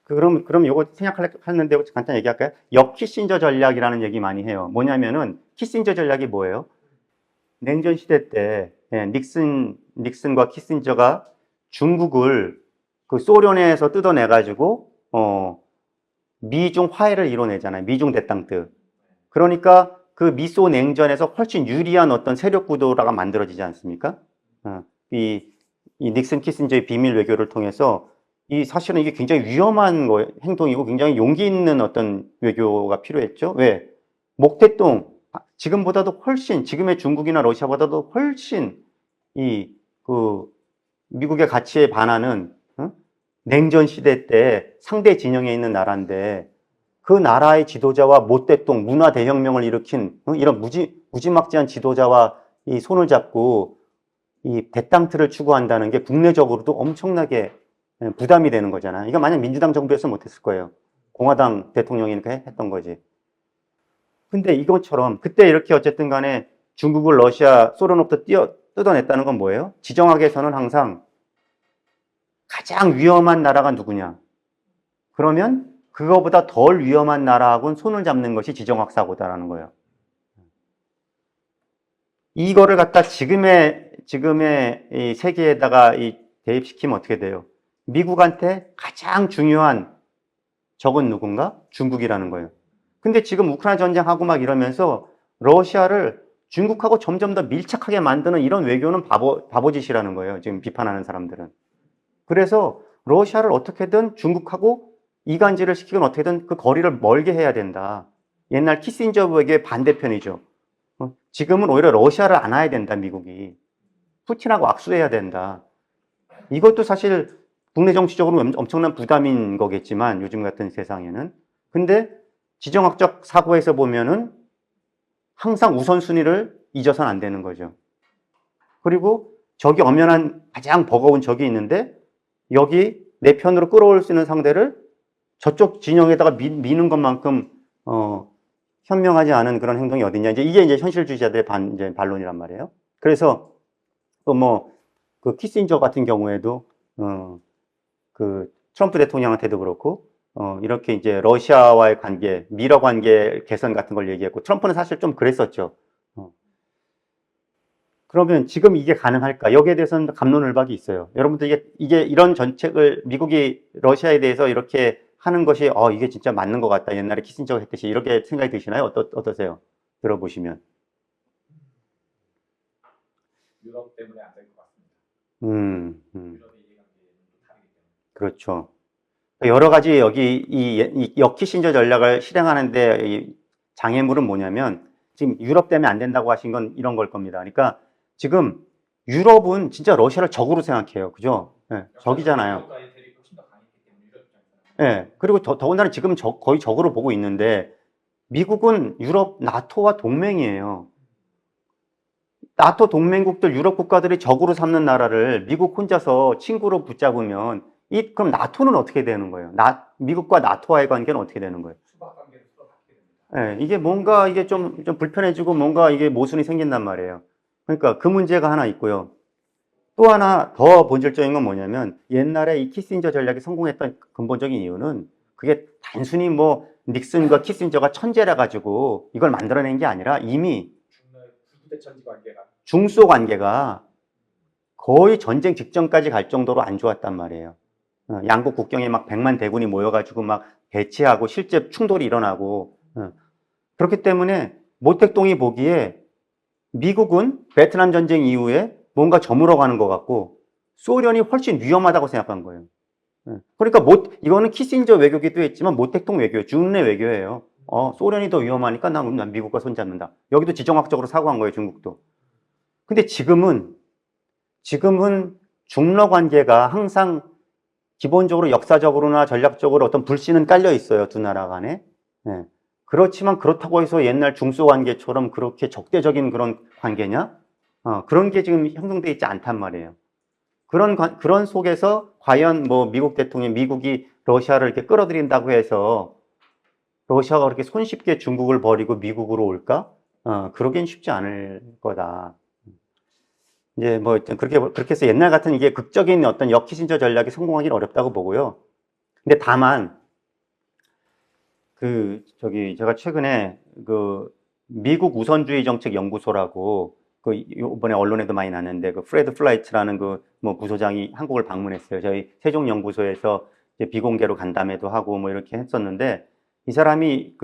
그럼 요거 생각하는데 간단히 얘기할까요? 역키신저 전략이라는 얘기 많이 해요. 뭐냐면은 키신저 전략이 뭐예요? 냉전 시대 때 닉슨과 키신저가 중국을 그 소련에서 뜯어내가지고 미중 화해를 이뤄내잖아요. 미중 대땅뜨. 그러니까 그 미소 냉전에서 훨씬 유리한 어떤 세력 구도가 만들어지지 않습니까? 이 닉슨 키신저의 비밀 외교를 통해서 사실은 이게 굉장히 위험한 행동이고 굉장히 용기 있는 어떤 외교가 필요했죠. 왜? 목태동, 지금보다도 훨씬, 지금의 중국이나 러시아보다도 훨씬 미국의 가치에 반하는, 냉전 시대 때 상대 진영에 있는 나라인데 그 나라의 지도자와 모태동, 문화 대혁명을 일으킨 이런 무지막지한 지도자와 이 손을 잡고 이 대땅트를 추구한다는 게 국내적으로도 엄청나게 부담이 되는 거잖아요. 이거 만약 민주당 정부였으면 못했을 거예요. 공화당 대통령이 이렇게 했던 거지. 근데 이것처럼 그때 이렇게 어쨌든 간에 중국을 러시아, 소련으로부터 뜯어냈다는 건 뭐예요? 지정학에서는 항상 가장 위험한 나라가 누구냐? 그러면 그거보다 덜 위험한 나라하고는 손을 잡는 것이 지정학 사고다라는 거예요. 이거를 갖다 지금의 이 세계에다가 대입시키면 어떻게 돼요? 미국한테 가장 중요한 적은 누군가? 중국이라는 거예요. 근데 지금 우크라이나 전쟁하고 막 이러면서 러시아를 중국하고 점점 더 밀착하게 만드는 이런 외교는 바보짓이라는 거예요. 지금 비판하는 사람들은. 그래서 러시아를 어떻게든 중국하고 이간질을 시키건 어떻게든 그 거리를 멀게 해야 된다. 옛날 키신저 외교의 반대편이죠. 지금은 오히려 러시아를 안아야 된다, 미국이. 푸틴하고 악수해야 된다. 이것도 사실 국내 정치적으로 엄청난 부담인 거겠지만 요즘 같은 세상에는. 근데 지정학적 사고에서 보면은 항상 우선순위를 잊어서는 안 되는 거죠. 그리고 적이 엄연한 가장 버거운 적이 있는데 여기 내 편으로 끌어올 수 있는 상대를 저쪽 진영에다가 미는 것만큼 현명하지 않은 그런 행동이 어딨냐. 이게 이제 현실주의자들의 반론이란 말이에요. 그래서 그 키신저 같은 경우에도 그 트럼프 대통령한테도 그렇고 이렇게 이제 러시아와의 관계, 미러 관계 개선 같은 걸 얘기했고 트럼프는 사실 좀 그랬었죠. 그러면 지금 이게 가능할까? 여기에 대해서는 갑론을박이 있어요. 여러분들 이게 이런 정책을 미국이 러시아에 대해서 이렇게 하는 것이 이게 진짜 맞는 것 같다. 옛날에 키신저가 했듯이 이렇게 생각이 드시나요? 어떠세요? 들어보시면. 유럽 때문에 안 될 것 같습니다. 유럽의 이해관계는 또 다르기 때문에. 그렇죠. 여러 가지 여기 이 역키신저 전략을 실행하는데 이 장애물은 뭐냐면 지금 유럽 때문에 안 된다고 하신 건 이런 걸 겁니다. 그러니까 지금 유럽은 진짜 러시아를 적으로 생각해요. 그죠? 네, 적이잖아요. 네, 그리고 더군다나 지금 거의 적으로 보고 있는데 미국은 유럽 나토와 동맹이에요. 나토 동맹국들 유럽 국가들이 적으로 삼는 나라를 미국 혼자서 친구로 붙잡으면 그럼 나토는 어떻게 되는 거예요? 미국과 나토와의 관계는 어떻게 되는 거예요? 수박 관계는 서로 갖게 됩니다. 이게 뭔가 이게 좀 불편해지고 뭔가 이게 모순이 생긴단 말이에요. 그러니까 그 문제가 하나 있고요. 또 하나 더 본질적인 건 뭐냐면 옛날에 이 키신저 전략이 성공했던 근본적인 이유는 그게 단순히 뭐 닉슨과 키신저가 천재라 가지고 이걸 만들어낸 게 아니라 이미 중로의 구두대천지 관계가 중소 관계가 거의 전쟁 직전까지 갈 정도로 안 좋았단 말이에요. 양국 국경에 막 100만 대군이 모여가지고 막 대치하고 실제 충돌이 일어나고 그렇기 때문에 모택동이 보기에 미국은 베트남 전쟁 이후에 뭔가 저물어가는 것 같고 소련이 훨씬 위험하다고 생각한 거예요. 그러니까 이거는 키신저 외교기도 했지만 모택동 외교, 중내 외교예요. 소련이 더 위험하니까 난 미국과 손잡는다. 여기도 지정학적으로 사고한 거예요, 중국도. 근데 지금은 중러 관계가 항상 기본적으로 역사적으로나 전략적으로 어떤 불씨는 깔려 있어요, 두 나라 간에. 그렇지만 그렇다고 해서 옛날 중소 관계처럼 그렇게 적대적인 그런 관계냐? 그런 게 지금 형성되어 있지 않단 말이에요. 그런 속에서 과연 뭐 미국 대통령, 미국이 러시아를 이렇게 끌어들인다고 해서 러시아가 그렇게 손쉽게 중국을 버리고 미국으로 올까? 그러긴 쉽지 않을 거다. 이제 뭐 그렇게 해서 옛날 같은 이게 극적인 어떤 역키신저 전략이 성공하기는 어렵다고 보고요. 근데 다만 제가 최근에 미국 우선주의 정책 연구소라고 이번에 언론에도 많이 났는데 프레드 플라이츠라는 뭐 부소장이 한국을 방문했어요. 저희 세종연구소에서 이제 비공개로 간담회도 하고 뭐 이렇게 했었는데 이 사람이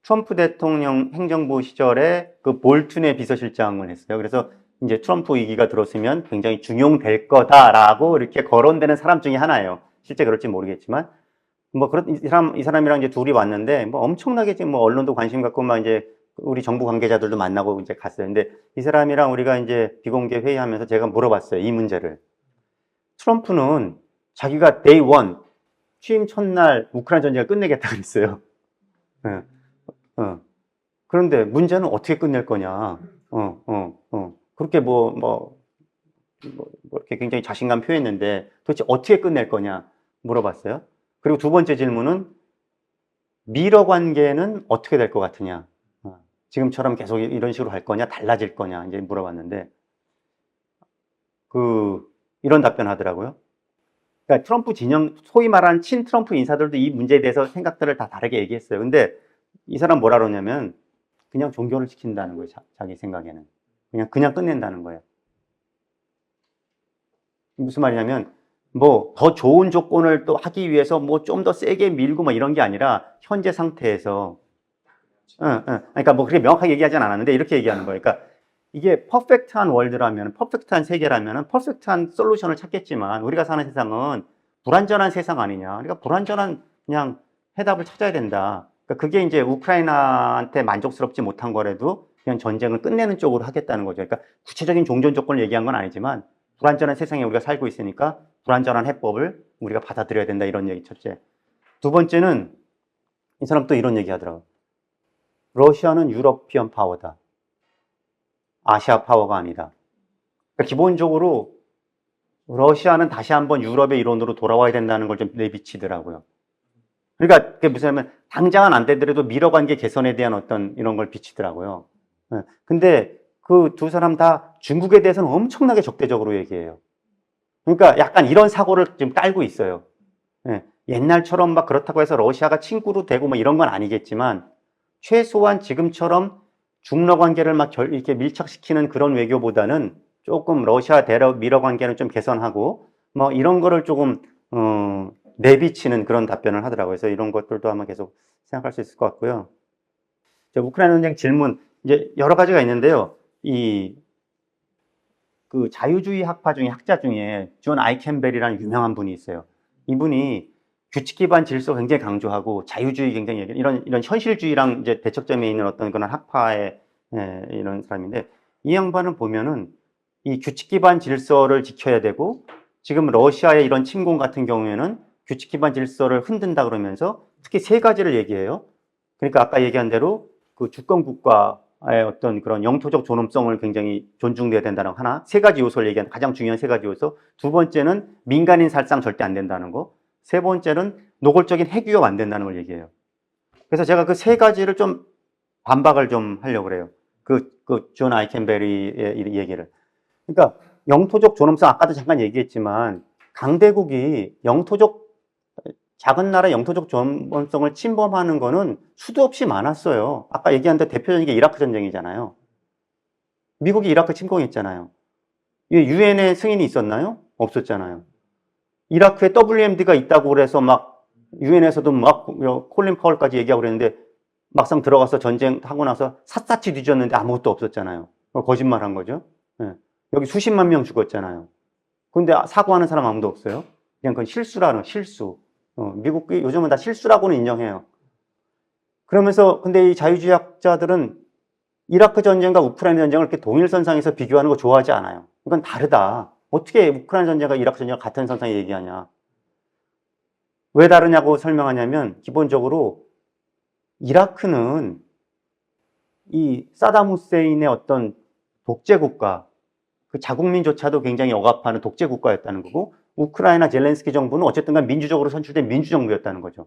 트럼프 대통령 행정부 시절에 볼튼의 비서실장을 했어요. 그래서 이제 트럼프 위기가 들었으면 굉장히 중용될 거다라고 이렇게 거론되는 사람 중에 하나예요. 실제 그럴지 모르겠지만. 뭐 이 사람이랑 이제 둘이 왔는데 뭐 엄청나게 지금 뭐 언론도 관심 갖고 막 이제 우리 정부 관계자들도 만나고 이제 갔어요. 근데 이 사람이랑 우리가 이제 비공개 회의하면서 제가 물어봤어요. 이 문제를. 트럼프는 자기가 데이 원 취임 첫날 우크라이나 전쟁을 끝내겠다 그랬어요. 그런데 문제는 어떻게 끝낼 거냐. 그렇게 이렇게 굉장히 자신감 표했는데 도대체 어떻게 끝낼 거냐 물어봤어요. 그리고 두 번째 질문은 미러 관계는 어떻게 될 것 같으냐. 지금처럼 계속 이런 식으로 할 거냐, 달라질 거냐 이제 물어봤는데 이런 답변 하더라고요. 그러니까 트럼프 진영, 소위 말하는 친 트럼프 인사들도 이 문제에 대해서 생각들을 다 다르게 얘기했어요. 근데 이 사람 뭐라 그러냐면 그냥 종교를 지킨다는 거예요. 자기 생각에는. 그냥 끝낸다는 거예요. 무슨 말이냐면 뭐 더 좋은 조건을 또 하기 위해서 뭐 좀 더 세게 밀고 뭐 이런 게 아니라 현재 상태에서 그러니까 뭐 그렇게 명확하게 얘기하진 않았는데 이렇게 얘기하는 거예요. 그러니까 이게 퍼펙트한 월드라면, 퍼펙트한 세계라면 퍼펙트한 솔루션을 찾겠지만 우리가 사는 세상은 불완전한 세상 아니냐. 그러니까 불완전한 그냥 해답을 찾아야 된다. 그러니까 그게 이제 우크라이나한테 만족스럽지 못한 거라도 그냥 전쟁을 끝내는 쪽으로 하겠다는 거죠. 그러니까 구체적인 종전 조건을 얘기한 건 아니지만 불완전한 세상에 우리가 살고 있으니까 불완전한 해법을 우리가 받아들여야 된다 이런 얘기 첫째. 두 번째는 이 사람 또 이런 얘기 하더라고요. 러시아는 유러피언 파워다. 아시아 파워가 아니다. 그러니까 기본적으로 러시아는 다시 한번 유럽의 일원으로 돌아와야 된다는 걸 좀 내비치더라고요. 그러니까 그게 무슨 당장은 안 되더라도 미러 관계 개선에 대한 어떤 이런 걸 비치더라고요. 근데 그 두 사람 다 중국에 대해서는 엄청나게 적대적으로 얘기해요. 그러니까 약간 이런 사고를 지금 깔고 있어요. 옛날처럼 막 그렇다고 해서 러시아가 친구로 되고 뭐 이런 건 아니겠지만 최소한 지금처럼 중러 관계를 막 이렇게 밀착시키는 그런 외교보다는 조금 러시아 미러 관계는 좀 개선하고 뭐 이런 거를 조금 내비치는 그런 답변을 하더라고요. 그래서 이런 것들도 아마 계속 생각할 수 있을 것 같고요. 우크라이나 전쟁 질문 이제 여러 가지가 있는데요. 그 자유주의 학자 중에 존 아이켄벨이라는 유명한 분이 있어요. 이분이 규칙 기반 질서 굉장히 강조하고 자유주의 굉장히 이런 현실주의랑 이제 대척점에 있는 어떤 그런 학파의 이런 사람인데 이 양반을 보면은 이 규칙 기반 질서를 지켜야 되고 지금 러시아의 이런 침공 같은 경우에는 규칙 기반 질서를 흔든다 그러면서 특히 세 가지를 얘기해요. 그러니까 아까 얘기한 대로 그 주권 국가의 어떤 그런 영토적 존엄성을 굉장히 존중돼야 된다는 거 하나, 세 가지 요소를 얘기하는 가장 중요한 세 가지 요소. 두 번째는 민간인 살상 절대 안 된다는 거. 세 번째는 노골적인 핵 위협 안 된다는 걸 얘기해요. 그래서 제가 그 세 가지를 좀 반박을 좀 하려고 그래요. 존 아이켄베리의 이 얘기를. 그러니까 영토적 존엄성 아까도 잠깐 얘기했지만 강대국이 작은 나라 영토적 존엄성을 침범하는 거는 수도 없이 많았어요. 아까 얘기한 데 대표적인 게 이라크 전쟁이잖아요. 미국이 이라크 침공했잖아요. 유엔의 승인이 있었나요? 없었잖아요. 이라크에 WMD가 있다고 그래서 막 유엔에서도 막 콜린 파월까지 얘기하고 그랬는데 막상 들어가서 전쟁하고 나서 샅샅이 뒤졌는데 아무것도 없었잖아요. 거짓말한 거죠. 예. 여기 수십만 명 죽었잖아요. 근데 사과하는 사람 아무도 없어요. 그냥 그건 실수. 미국이 요즘은 다 실수라고는 인정해요. 그러면서 근데 이 자유주의학자들은 이라크 전쟁과 우크라이나 전쟁을 이렇게 동일선상에서 비교하는 거 좋아하지 않아요. 이건 다르다. 어떻게 우크라이나 전쟁과 이라크 전쟁을 같은 선상에 얘기하냐. 왜 다르냐고 설명하냐면 기본적으로 이라크는 이 사담 후세인의 어떤 독재국가, 그 자국민조차도 굉장히 억압하는 독재국가였다는 거고, 우크라이나 젤렌스키 정부는 어쨌든 간 민주적으로 선출된 민주정부였다는 거죠.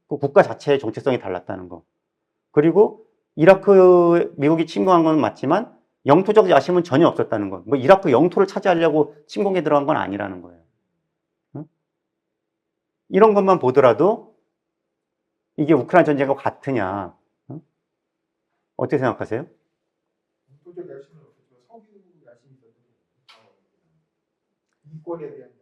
그 국가 자체의 정체성이 달랐다는 거. 그리고 이라크 미국이 침공한 건 맞지만 영토적 야심은 전혀 없었다는 거. 뭐 이라크 영토를 차지하려고 침공에 들어간 건 아니라는 거예요. 응? 이런 것만 보더라도 이게 우크라이나 전쟁과 같으냐? 응? 어떻게 생각하세요? 영토적 야심은 없었지만 석유 야심이 있었는데 이권에 대한 야심.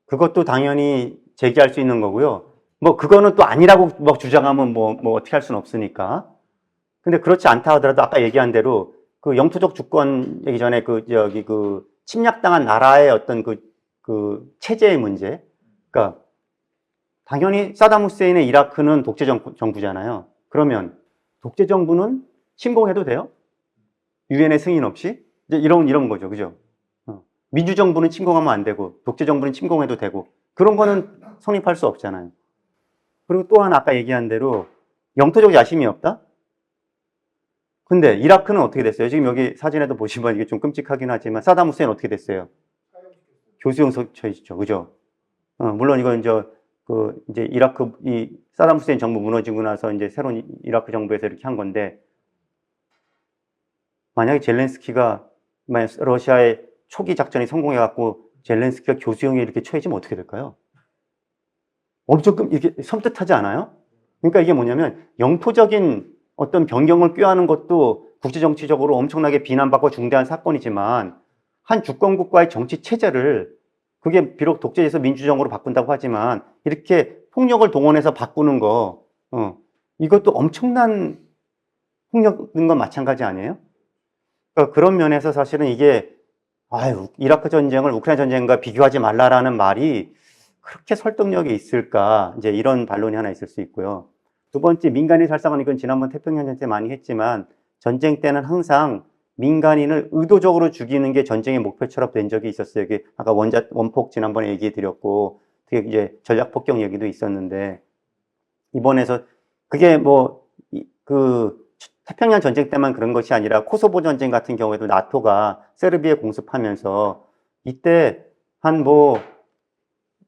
그것도 당연히 제기할 수 있는 거고요. 뭐 그거는 또 아니라고 뭐 주장하면 뭐 어떻게 할 수는 없으니까. 근데 그렇지 않다 하더라도 아까 얘기한 대로 그 영토적 주권 얘기 전에 침략당한 나라의 어떤 그 체제의 문제. 그러니까 당연히 사담 후세인의 이라크는 독재 정부잖아요. 그러면 독재 정부는 침공해도 돼요? 유엔의 승인 없이? 이제 이런 거죠. 그죠? 민주정부는 침공하면 안 되고 독재 정부는 침공해도 되고 그런 거는 성립할 수 없잖아요. 그리고 또한 아까 얘기한 대로 영토적 야심이 없다? 근데 이라크는 어떻게 됐어요? 지금 여기 사진에도 보시면 이게 좀 끔찍하긴 하지만 사담 후세인 어떻게 됐어요? 교수형 처해지죠. 그죠? 물론 이건 이제 이라크 이 사담 후세인 정부 무너지고 나서 이제 새로운 이라크 정부에서 이렇게 한 건데 만약에 러시아의 초기 작전이 성공해갖고 젤렌스키가 교수형에 이렇게 처해지면 어떻게 될까요? 엄청 이렇게 섬뜩하지 않아요? 그러니까 이게 뭐냐면 영토적인 어떤 변경을 꾀하는 것도 국제정치적으로 엄청나게 비난받고 중대한 사건이지만 한 주권국가의 정치 체제를 그게 비록 독재에서 민주정으로 바꾼다고 하지만 이렇게 폭력을 동원해서 바꾸는 거 이것도 엄청난 폭력인 건 마찬가지 아니에요? 그러니까 그런 면에서 사실은 이게 이라크 전쟁을 우크라이나 전쟁과 비교하지 말라라는 말이 그렇게 설득력이 있을까? 이제 이런 반론이 하나 있을 수 있고요. 두 번째, 민간인 살상은 이건 지난번 태평양 전쟁 때 많이 했지만 전쟁 때는 항상 민간인을 의도적으로 죽이는 게 전쟁의 목표처럼 된 적이 있었어요. 이게 아까 원폭 지난번에 얘기해 드렸고, 되게 이제 전략 폭격 얘기도 있었는데 이번에서 그게 태평양 전쟁 때만 그런 것이 아니라 코소보 전쟁 같은 경우에도 나토가 세르비아에 공습하면서 이때 한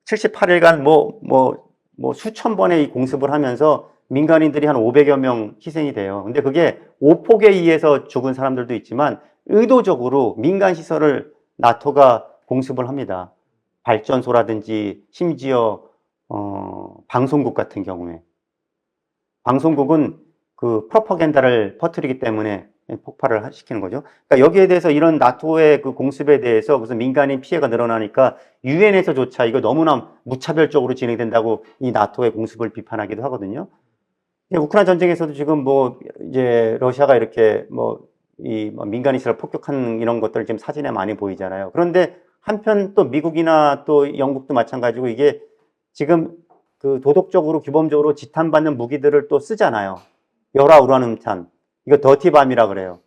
78일간 수천 번의 이 공습을 하면서 민간인들이 한 500여 명 희생이 돼요. 근데 그게 오폭에 의해서 죽은 사람들도 있지만 의도적으로 민간 시설을 나토가 공습을 합니다. 발전소라든지 심지어 방송국 같은 경우에 방송국은 그 프로파간다를 퍼뜨리기 때문에 폭발을 시키는 거죠. 그러니까 여기에 대해서 이런 나토의 그 공습에 대해서 무슨 민간인 피해가 늘어나니까 유엔에서조차 이거 너무나 무차별적으로 진행된다고 이 나토의 공습을 비판하기도 하거든요. 우크라이나 전쟁에서도 지금 이제 러시아가 이렇게 민간인 시설 폭격하는 이런 것들 지금 사진에 많이 보이잖아요. 그런데 한편 또 미국이나 또 영국도 마찬가지고 이게 지금 그 도덕적으로 규범적으로 지탄받는 무기들을 또 쓰잖아요. 열화우라늄탄. 이거 더티밤이라 그래요.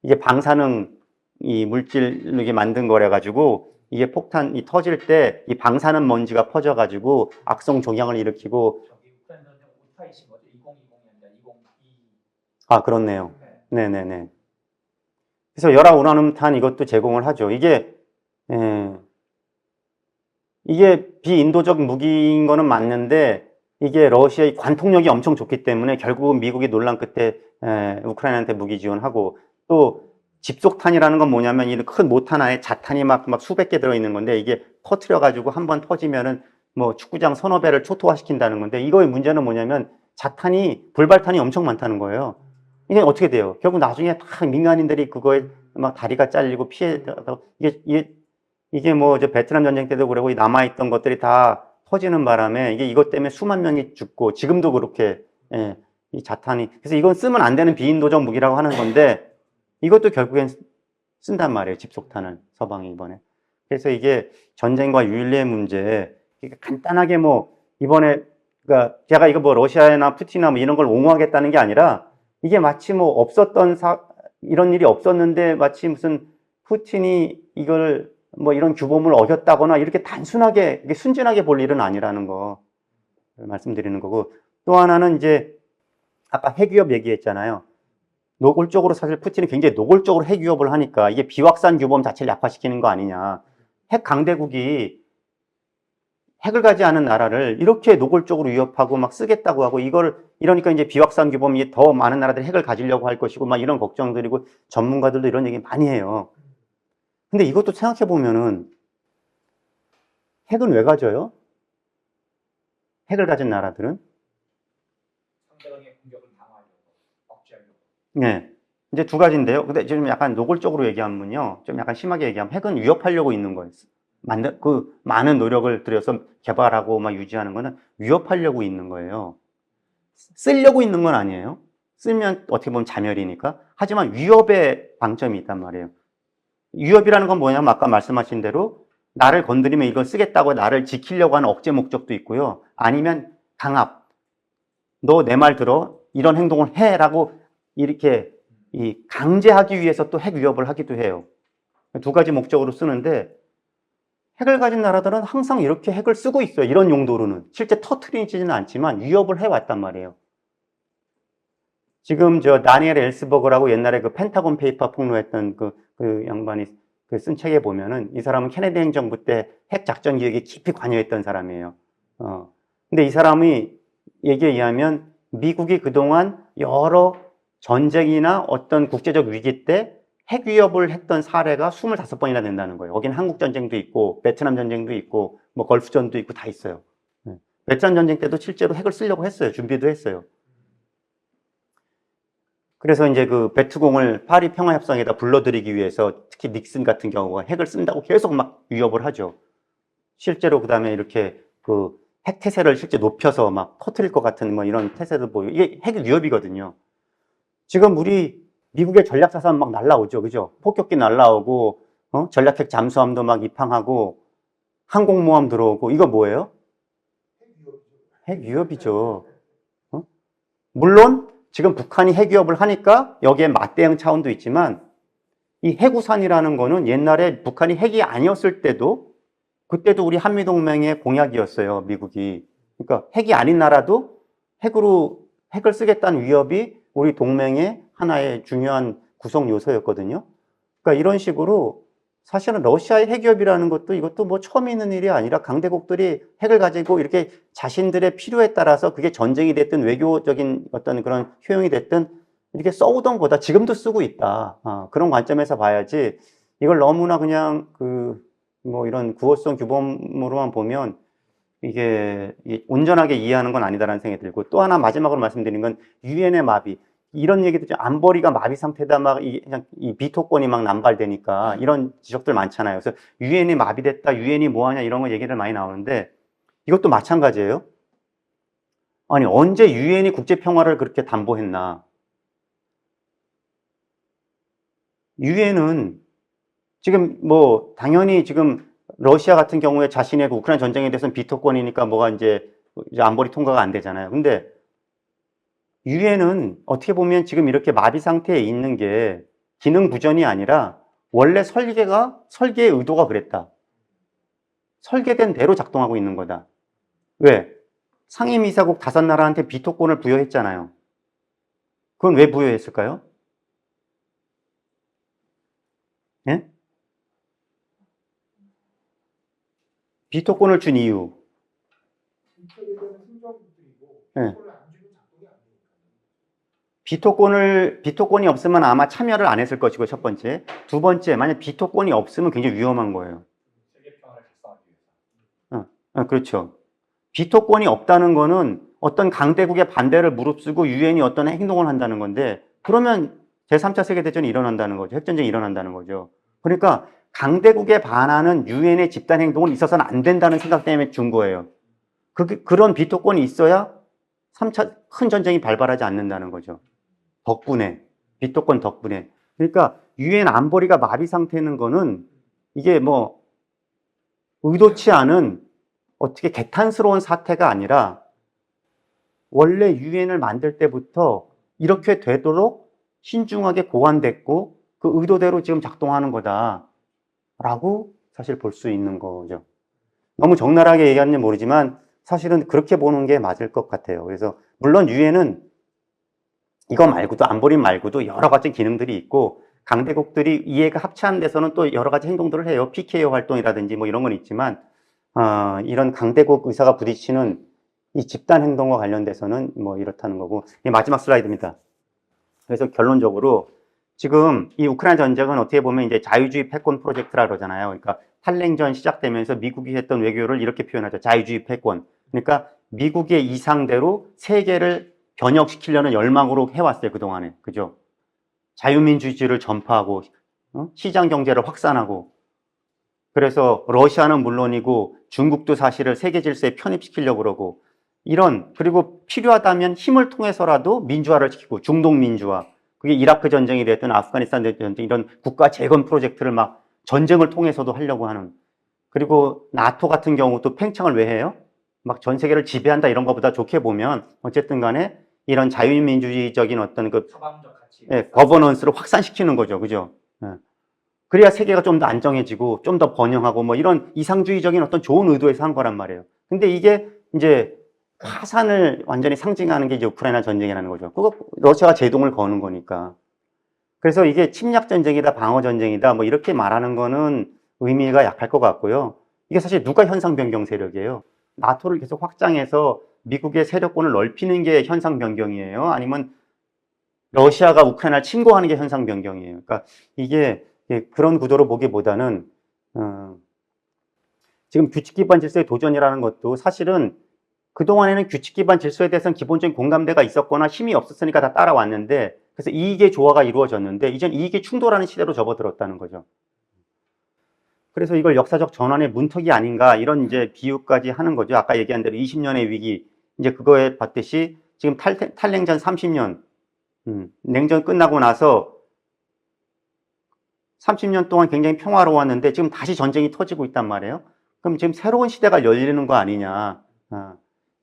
이게 방사능 이 물질로 이게 만든 거래 가지고 이게 폭탄이 터질 때 이 방사능 먼지가 퍼져 가지고 악성 종양을 일으키고 우크라이나 전쟁 오타이신 거죠? 2020이 아니라 2022. 아, 그렇네요. 네네네. 그래서 열화우라늄탄 이것도 제공을 하죠. 이게 비인도적 무기인 거는 맞는데 이게 러시아의 관통력이 엄청 좋기 때문에 결국은 미국이 논란 끝에 우크라이나한테 무기 지원하고 또 집속탄이라는 건 뭐냐면 이 큰 모탄 안에 자탄이 막 수백 개 들어있는 건데 이게 터트려가지고 한 번 터지면은 뭐 축구장 서너 배를 초토화시킨다는 건데 이거의 문제는 뭐냐면 자탄이 불발탄이 엄청 많다는 거예요. 이게 어떻게 돼요? 결국 나중에 다 민간인들이 그거에 막 다리가 잘리고 피해 이게 뭐 저 베트남 전쟁 때도 그러고 남아있던 것들이 다 터지는 바람에 이것 때문에 수만 명이 죽고 지금도 그렇게 이 자탄이 그래서 이건 쓰면 안 되는 비인도적 무기라고 하는 건데 이것도 결국엔 쓴단 말이에요. 집속탄을 서방이 이번에. 그래서 이게 전쟁과 윤리의 문제 간단하게 뭐 이번에 그러니까 제가 이거 뭐 러시아나 푸틴이나 뭐 이런 걸 옹호하겠다는 게 아니라 이게 마치 뭐 없었던 이런 일이 없었는데 마치 무슨 푸틴이 이걸 뭐 이런 규범을 어겼다거나 이렇게 단순하게 이게 순진하게 볼 일은 아니라는 거 말씀드리는 거고 또 하나는 이제 아까 핵위협 얘기했잖아요. 노골적으로 사실 푸틴이 굉장히 노골적으로 핵위협을 하니까 이게 비확산 규범 자체를 약화시키는 거 아니냐. 핵 강대국이 핵을 가지 않은 나라를 이렇게 노골적으로 위협하고 막 쓰겠다고 하고 이러니까 이제 비확산 규범이 더 많은 나라들이 핵을 가지려고 할 것이고 막 이런 걱정들이고 전문가들도 이런 얘기 많이 해요. 근데 이것도 생각해 보면은 핵은 왜 가져요? 핵을 가진 나라들은? 상대방의 공격을 방어하려고, 억제하려고. 네. 이제 두 가지인데요. 근데 지금 약간 노골적으로 얘기하면요. 좀 약간 심하게 얘기하면 핵은 위협하려고 있는 거예요. 그 많은 노력을 들여서 개발하고 막 유지하는 거는 위협하려고 있는 거예요. 쓰려고 있는 건 아니에요. 쓰면 어떻게 보면 자멸이니까. 하지만 위협의 방점이 있단 말이에요. 위협이라는 건 뭐냐면 아까 말씀하신 대로 나를 건드리면 이걸 쓰겠다고 나를 지키려고 하는 억제 목적도 있고요. 아니면 강압. 너 내 말 들어. 이런 행동을 해라고 이렇게 강제하기 위해서 또 핵 위협을 하기도 해요. 두 가지 목적으로 쓰는데 핵을 가진 나라들은 항상 이렇게 핵을 쓰고 있어요. 이런 용도로는. 실제 터트리지는 않지만 위협을 해왔단 말이에요. 지금 저 다니엘 엘스버그라고 옛날에 그 펜타곤 페이퍼 폭로했던 그 양반이 쓴 책에 보면은 이 사람은 케네디 행정부 때 핵 작전 기획에 깊이 관여했던 사람이에요. 근데 이 사람이 얘기에 의하면 미국이 그동안 여러 전쟁이나 어떤 국제적 위기 때 핵 위협을 했던 사례가 25번이나 된다는 거예요. 거기는 한국 전쟁도 있고 베트남 전쟁도 있고 뭐 걸프전도 있고 다 있어요. 베트남 전쟁 때도 실제로 핵을 쓰려고 했어요. 준비도 했어요. 그래서 이제 그 베트공을 파리 평화협상에다 불러들이기 위해서 특히 닉슨 같은 경우가 핵을 쓴다고 계속 막 위협을 하죠. 실제로 그 다음에 이렇게 그 핵 태세를 실제 높여서 막 터트릴 것 같은 뭐 이런 태세도 보이고 이게 핵 위협이거든요. 지금 우리 미국의 전략자산 막 날라오죠. 그죠? 폭격기 날라오고, 전략핵 잠수함도 막 입항하고, 항공모함 들어오고, 이거 뭐예요? 핵 위협이죠. 물론, 지금 북한이 핵 위협을 하니까 여기에 맞대응 차원도 있지만, 이 해구산이라는 거는 옛날에 북한이 핵이 아니었을 때도, 그때도 우리 한미동맹의 공약이었어요, 미국이. 그러니까 핵이 아닌 나라도 핵을 쓰겠다는 위협이 우리 동맹의 하나의 중요한 구성 요소였거든요. 그러니까 이런 식으로 사실은 러시아의 핵위협이라는 것도 이것도 뭐 처음 있는 일이 아니라 강대국들이 핵을 가지고 이렇게 자신들의 필요에 따라서 그게 전쟁이 됐든 외교적인 어떤 그런 효용이 됐든 이렇게 써오던 거다. 지금도 쓰고 있다. 그런 관점에서 봐야지 이걸 너무나 그냥 뭐 이런 구호성 규범으로만 보면 이게 온전하게 이해하는 건 아니다라는 생각이 들고 또 하나 마지막으로 말씀드린 건 유엔의 마비. 이런 얘기도 좀 안보리가 마비 상태다 막 그냥 이 비토권이 막 남발되니까 이런 지적들 많잖아요. 그래서 유엔이 마비됐다, 유엔이 뭐하냐 이런 거 얘기를 많이 나오는데 이것도 마찬가지예요. 아니 언제 유엔이 국제 평화를 그렇게 담보했나? 유엔은 지금 뭐 당연히 지금 러시아 같은 경우에 자신의 그 우크라이나 전쟁에 대해서는 비토권이니까 뭐가 이제 안보리 통과가 안 되잖아요. 근데 유엔은 어떻게 보면 지금 이렇게 마비 상태에 있는 게 기능 부전이 아니라 원래 설계의 의도가 그랬다. 설계된 대로 작동하고 있는 거다. 왜? 상임이사국 5나라한테 비토권을 부여했잖아요. 그건 왜 부여했을까요? 예? 비토권을 준 이유. 이쪽에 대한 행정부들이 비토권을 네. 안 주면 작동이 안 되니까. 비토권이 없으면 아마 참여를 안 했을 것이고, 첫 번째. 두 번째, 만약 비토권이 없으면 굉장히 위험한 거예요. 세계 평화를 달성하기 위해서. 그렇죠. 비토권이 없다는 거는 어떤 강대국의 반대를 무릅쓰고 유엔이 어떤 행동을 한다는 건데, 그러면 제3차 세계대전이 일어난다는 거죠. 핵전쟁이 일어난다는 거죠. 그러니까 강대국에 반하는 유엔의 집단 행동은 있어서는 안 된다는 생각 때문에 준 거예요. 그런 비토권이 있어야 3차 큰 전쟁이 발발하지 않는다는 거죠. 덕분에. 비토권 덕분에. 그러니까 유엔 안보리가 마비 상태는 거는 이게 뭐 의도치 않은 어떻게 개탄스러운 사태가 아니라 원래 유엔을 만들 때부터 이렇게 되도록 신중하게 고안됐고 그 의도대로 지금 작동하는 거다라고 사실 볼 수 있는 거죠. 너무 적나라하게 얘기하는지 모르지만 사실은 그렇게 보는 게 맞을 것 같아요. 그래서 물론 유엔은 이거 말고도 안보리 말고도 여러 가지 기능들이 있고 강대국들이 이해가 합치하는 데서는 또 여러 가지 행동들을 해요. PKO 활동이라든지 뭐 이런 건 있지만 이런 강대국 의사가 부딪히는 이 집단 행동과 관련돼서는 뭐 이렇다는 거고. 이게 마지막 슬라이드입니다. 그래서 결론적으로 지금 이 우크라이나 전쟁은 어떻게 보면 이제 자유주의 패권 프로젝트라 그러잖아요. 그러니까 탈냉전 시작되면서 미국이 했던 외교를 이렇게 표현하죠. 자유주의 패권. 그러니까 미국의 이상대로 세계를 변혁시키려는 열망으로 해왔어요. 그동안에. 그죠? 자유민주주의를 전파하고 시장 경제를 확산하고 그래서 러시아는 물론이고 중국도 사실을 세계 질서에 편입시키려고 그러고 그리고 필요하다면 힘을 통해서라도 민주화를 시키고 중동 민주화, 그게 이라크 전쟁이 됐든 아프가니스탄 전쟁 이런 국가 재건 프로젝트를 막 전쟁을 통해서도 하려고 하는. 그리고 나토 같은 경우도 팽창을 왜 해요? 막 전 세계를 지배한다 이런 것보다 좋게 보면 어쨌든 간에 이런 자유민주주의적인 어떤 서방적 가치. 거버넌스를 확산시키는 거죠. 그죠? 그래야 세계가 좀 더 안정해지고 좀 더 번영하고 뭐 이런 이상주의적인 어떤 좋은 의도에서 한 거란 말이에요. 근데 이게 이제 파산을 완전히 상징하는 게 이제 우크라이나 전쟁이라는 거죠. 그거 러시아가 제동을 거는 거니까. 그래서 이게 침략 전쟁이다, 방어 전쟁이다, 뭐 이렇게 말하는 거는 의미가 약할 것 같고요. 이게 사실 누가 현상 변경 세력이에요? 나토를 계속 확장해서 미국의 세력권을 넓히는 게 현상 변경이에요? 아니면 러시아가 우크라이나를 침공하는 게 현상 변경이에요? 그러니까 이게 그런 구도로 보기보다는 지금 규칙 기반 질서의 도전이라는 것도 사실은 그동안에는 규칙 기반 질서에 대해서는 기본적인 공감대가 있었거나 힘이 없었으니까 다 따라왔는데 그래서 이익의 조화가 이루어졌는데 이젠 이익이 충돌하는 시대로 접어들었다는 거죠. 그래서 이걸 역사적 전환의 문턱이 아닌가 이런 이제 비유까지 하는 거죠. 아까 얘기한 대로 20년의 위기 이제 그거에 봤듯이 지금 탈냉전 30년 냉전 끝나고 나서 30년 동안 굉장히 평화로웠는데 지금 다시 전쟁이 터지고 있단 말이에요. 그럼 지금 새로운 시대가 열리는 거 아니냐.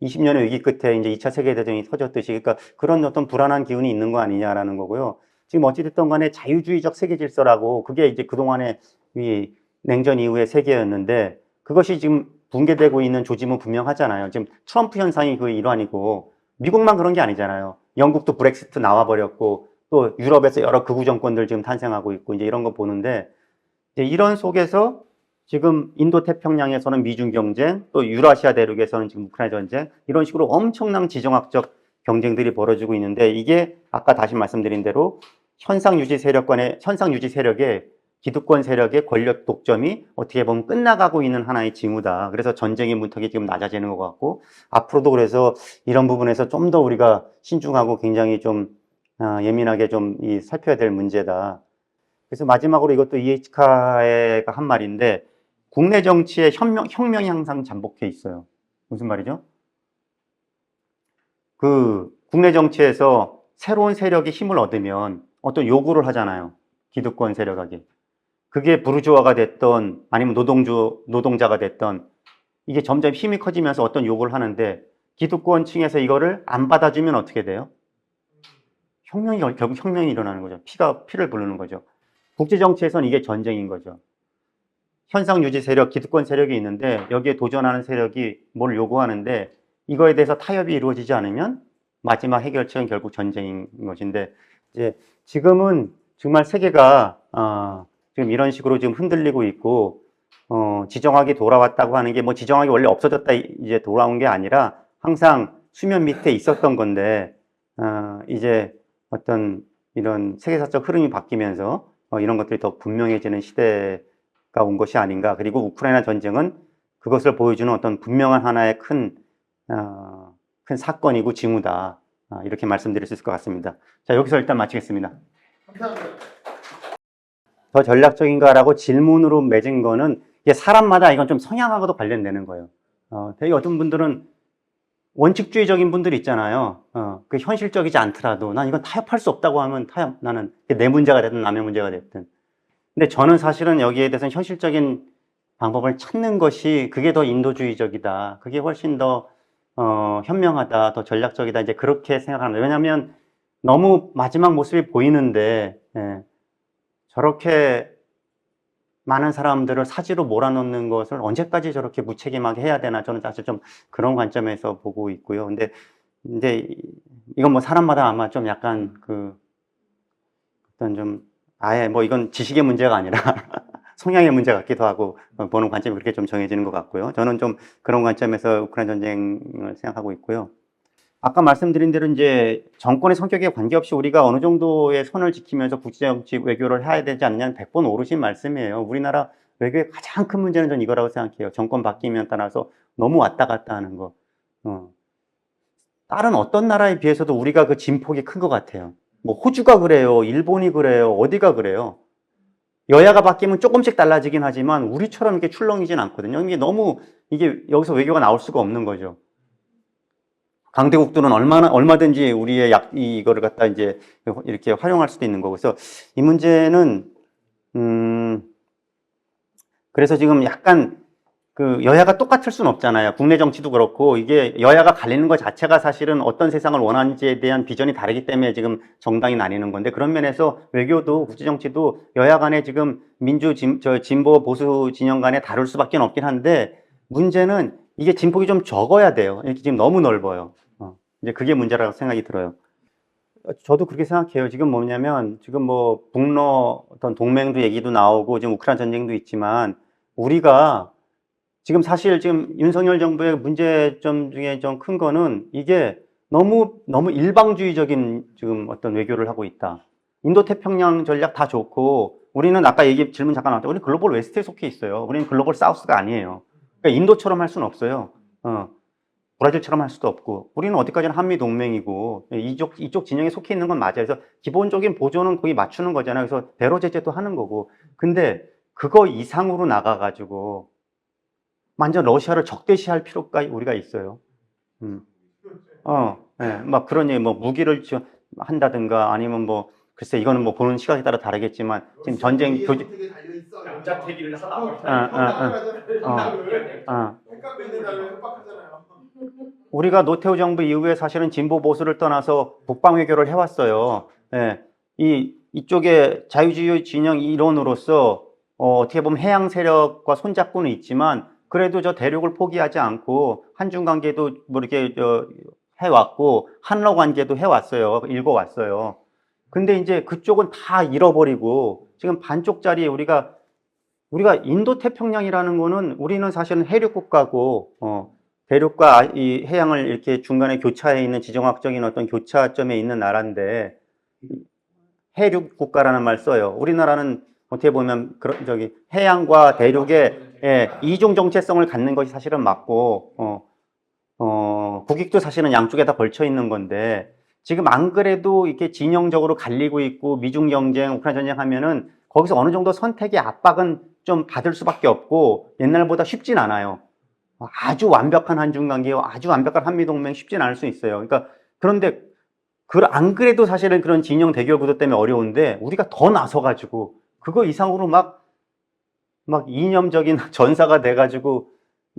20년의 위기 끝에 이제 2차 세계대전이 터졌듯이, 그러니까 그런 어떤 불안한 기운이 있는 거 아니냐라는 거고요. 지금 어찌됐든 간에 자유주의적 세계 질서라고 그게 이제 그동안의 이 냉전 이후의 세계였는데 그것이 지금 붕괴되고 있는 조짐은 분명하잖아요. 지금 트럼프 현상이 그 일환이고 미국만 그런 게 아니잖아요. 영국도 브렉시트 나와버렸고 또 유럽에서 여러 극우 정권들 지금 탄생하고 있고 이제 이런 거 보는데 이제 이런 속에서 지금 인도 태평양에서는 미중 경쟁, 또 유라시아 대륙에서는 지금 우크라이나 전쟁 이런 식으로 엄청난 지정학적 경쟁들이 벌어지고 있는데 이게 아까 다시 말씀드린 대로 현상 유지 세력의 기득권 세력의 권력 독점이 어떻게 보면 끝나가고 있는 하나의 징후다. 그래서 전쟁의 문턱이 지금 낮아지는 것 같고 앞으로도 그래서 이런 부분에서 좀 더 우리가 신중하고 굉장히 좀 예민하게 좀 살펴야 될 문제다. 그래서 마지막으로 이것도 EH카가 한 말인데 국내 정치의 혁명이 항상 잠복해 있어요. 무슨 말이죠? 그 국내 정치에서 새로운 세력이 힘을 얻으면 어떤 요구를 하잖아요. 기득권 세력에게. 그게 부르주아가 됐던 아니면 노동자가 됐던 이게 점점 힘이 커지면서 어떤 요구를 하는데 기득권 층에서 이거를 안 받아주면 어떻게 돼요? 결국 혁명이 일어나는 거죠. 피를 부르는 거죠. 국제 정치에서는 이게 전쟁인 거죠. 현상 유지 세력, 기득권 세력이 있는데 여기에 도전하는 세력이 뭘 요구하는데 이거에 대해서 타협이 이루어지지 않으면 마지막 해결책은 결국 전쟁인 것인데 이제 지금은 정말 세계가 지금 이런 식으로 지금 흔들리고 있고 지정학이 돌아왔다고 하는 게 뭐 지정학이 원래 없어졌다 이제 돌아온 게 아니라 항상 수면 밑에 있었던 건데 이제 어떤 이런 세계사적 흐름이 바뀌면서 이런 것들이 더 분명해지는 시대가 온 것이 아닌가. 그리고 우크라이나 전쟁은 그것을 보여주는 어떤 분명한 하나의 큰 사건이고 징후다. 이렇게 말씀드릴 수 있을 것 같습니다. 자, 여기서 일단 마치겠습니다. 감사합니다. 더 전략적인가라고 질문으로 맺은 거는 이게 사람마다 이건 좀 성향하고도 관련되는 거예요. 되게 어떤 분들은 원칙주의적인 분들이 있잖아요. 그 현실적이지 않더라도 난 이건 타협할 수 없다고 하면 나는 내 문제가 됐든 남의 문제가 됐든. 근데 저는 사실은 여기에 대해서는 현실적인 방법을 찾는 것이 그게 더 인도주의적이다. 그게 훨씬 더 현명하다, 더 전략적이다. 이제 그렇게 생각합니다. 왜냐하면 너무 마지막 모습이 보이는데 저렇게 많은 사람들을 사지로 몰아넣는 것을 언제까지 저렇게 무책임하게 해야 되나 저는 사실 좀 그런 관점에서 보고 있고요. 근데 이건 뭐 사람마다 아마 좀 약간 어떤 좀 아예 뭐 이건 지식의 문제가 아니라 성향의 문제 같기도 하고 보는 관점이 그렇게 좀 정해지는 것 같고요. 저는 좀 그런 관점에서 우크라이나 전쟁을 생각하고 있고요. 아까 말씀드린 대로 이제 정권의 성격에 관계없이 우리가 어느 정도의 선을 지키면서 국제정치 외교를 해야 되지 않느냐는 100번 오르신 말씀이에요. 우리나라 외교의 가장 큰 문제는 전 이거라고 생각해요. 정권 바뀌면 따라서 너무 왔다 갔다 하는 거. 다른 어떤 나라에 비해서도 우리가 그 진폭이 큰 것 같아요. 뭐 호주가 그래요. 일본이 그래요. 어디가 그래요. 여야가 바뀌면 조금씩 달라지긴 하지만 우리처럼 이렇게 출렁이진 않거든요. 이게 여기서 외교가 나올 수가 없는 거죠. 강대국들은 얼마든지 우리의 이거를 갖다 이제 이렇게 활용할 수도 있는 거고. 그래서 이 문제는, 그래서 지금 약간 여야가 똑같을 수는 없잖아요. 국내 정치도 그렇고, 이게 여야가 갈리는 것 자체가 사실은 어떤 세상을 원하는지에 대한 비전이 다르기 때문에 지금 정당이 나뉘는 건데, 그런 면에서 외교도 국제정치도 여야 간에 지금 진보 보수 진영 간에 다룰 수밖에 없긴 한데, 문제는 이게 진폭이 좀 적어야 돼요. 이렇게 지금 너무 넓어요. 이제 그게 문제라고 생각이 들어요. 저도 그렇게 생각해요. 지금 뭐냐면, 지금 뭐, 북러 어떤 동맹도 얘기도 나오고, 지금 우크라이나 전쟁도 있지만, 우리가 지금 사실 지금 윤석열 정부의 문제점 중에 좀 큰 거는 이게 너무 일방주의적인 지금 어떤 외교를 하고 있다. 인도 태평양 전략 다 좋고, 우리는 아까 질문 잠깐 나왔죠. 우리는 글로벌 웨스트에 속해 있어요. 우리는 글로벌 사우스가 아니에요. 그러니까 인도처럼 할 수는 없어요. 브라질처럼 할 수도 없고, 우리는 어디까지나 한미 동맹이고 이쪽 진영에 속해 있는 건 맞아요. 그래서 기본적인 보조는 거기 맞추는 거잖아요. 그래서 대로 제재도 하는 거고. 근데 그거 이상으로 나가가지고 완전 러시아를 적대시할 필요가 우리가 있어요. 막 그런 얘기, 뭐 무기를 한다든가 아니면 뭐 글쎄 이거는 뭐 보는 시각에 따라 다르겠지만 지금 전쟁 남자태기를 하다고 우리가 노태우 정부 이후에 사실은 진보 보수를 떠나서 북방 외교를 해왔어요. 이쪽에 자유주의 진영 이론으로서 어떻게 보면 해양 세력과 손잡고는 있지만 그래도 저 대륙을 포기하지 않고 한중 관계도 뭐 이렇게 해왔고 한러 관계도 해왔어요. 읽어왔어요. 근데 이제 그쪽은 다 잃어버리고 지금 반쪽짜리 우리가 인도 태평양이라는 거는 우리는 사실은 해륙 국가고 대륙과 이 해양을 이렇게 중간에 교차해 있는 지정학적인 어떤 교차점에 있는 나라인데 해륙 국가라는 말 써요. 우리나라는 어떻게 보면 해양과 대륙의 이중 정체성을 갖는 것이 사실은 맞고 국익도 사실은 양쪽에 다 걸쳐 있는 건데 지금 안 그래도 이렇게 진영적으로 갈리고 있고 미중 경쟁, 우크라이나 전쟁 하면은 거기서 어느 정도 선택의 압박은 좀 받을 수밖에 없고 옛날보다 쉽진 않아요. 아주 완벽한 한중 관계와 아주 완벽한 한미 동맹 쉽진 않을 수 있어요. 그러니까 그런데 안 그래도 사실은 그런 진영 대결 구도 때문에 어려운데 우리가 더 나서가지고 그거 이상으로 막 이념적인 전사가 돼가지고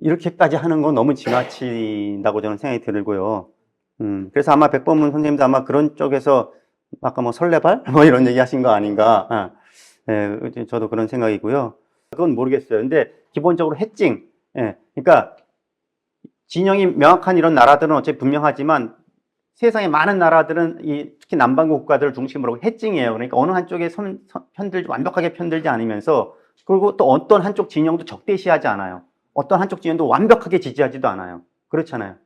이렇게까지 하는 건 너무 지나친다고 저는 생각이 들고요. 그래서 아마 백범문 선생님도 아마 그런 쪽에서 아까 뭐 설레발? 뭐 이런 얘기 하신 거 아닌가. 저도 그런 생각이고요. 그건 모르겠어요. 근데 기본적으로 해칭. 그러니까 진영이 명확한 이런 나라들은 어차피 분명하지만 세상의 많은 나라들은 특히 남반구 국가들을 중심으로 해칭이에요. 그러니까 어느 한쪽에 완벽하게 편들지 않으면서 그리고 또 어떤 한쪽 진영도 적대시하지 않아요. 어떤 한쪽 진영도 완벽하게 지지하지도 않아요. 그렇잖아요.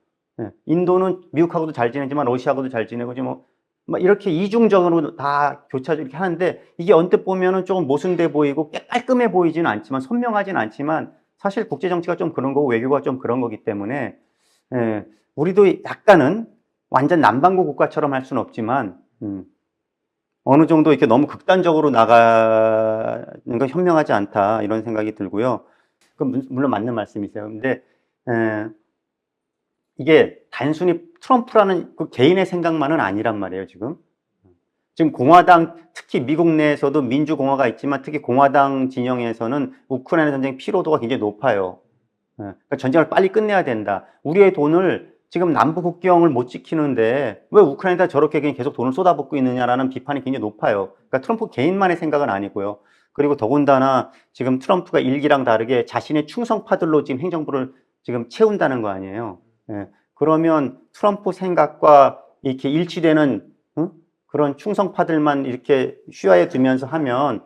예. 인도는 미국하고도 잘 지내지만 러시아하고도 잘 지내고 지금 막 이렇게 이중적으로 다 교차적으로 이렇게 하는데 이게 언뜻 보면은 조금 모순돼 보이고 깔끔해 보이지는 않지만 선명하진 않지만 사실 국제 정치가 좀 그런 거고 외교가 좀 그런 거기 때문에 예. 우리도 약간은 완전 남반구 국가처럼 할 수는 없지만 어느 정도 이렇게 너무 극단적으로 나가는 건 현명하지 않다 이런 생각이 들고요. 그 물론 맞는 말씀이세요. 근데 이게 단순히 트럼프라는 그 개인의 생각만은 아니란 말이에요, 지금. 지금 공화당, 특히 미국 내에서도 민주공화가 있지만 특히 공화당 진영에서는 우크라이나 전쟁 피로도가 굉장히 높아요. 그러니까 전쟁을 빨리 끝내야 된다. 우리의 돈을 지금 남부 국경을 못 지키는데 왜 우크라이나에다 저렇게 그냥 계속 돈을 쏟아붓고 있느냐라는 비판이 굉장히 높아요. 그러니까 트럼프 개인만의 생각은 아니고요. 그리고 더군다나 지금 트럼프가 일기랑 다르게 자신의 충성파들로 지금 행정부를 지금 채운다는 거 아니에요. 예. 그러면 트럼프 생각과 이렇게 일치되는 그런 충성파들만 이렇게 휘하에 두면서 하면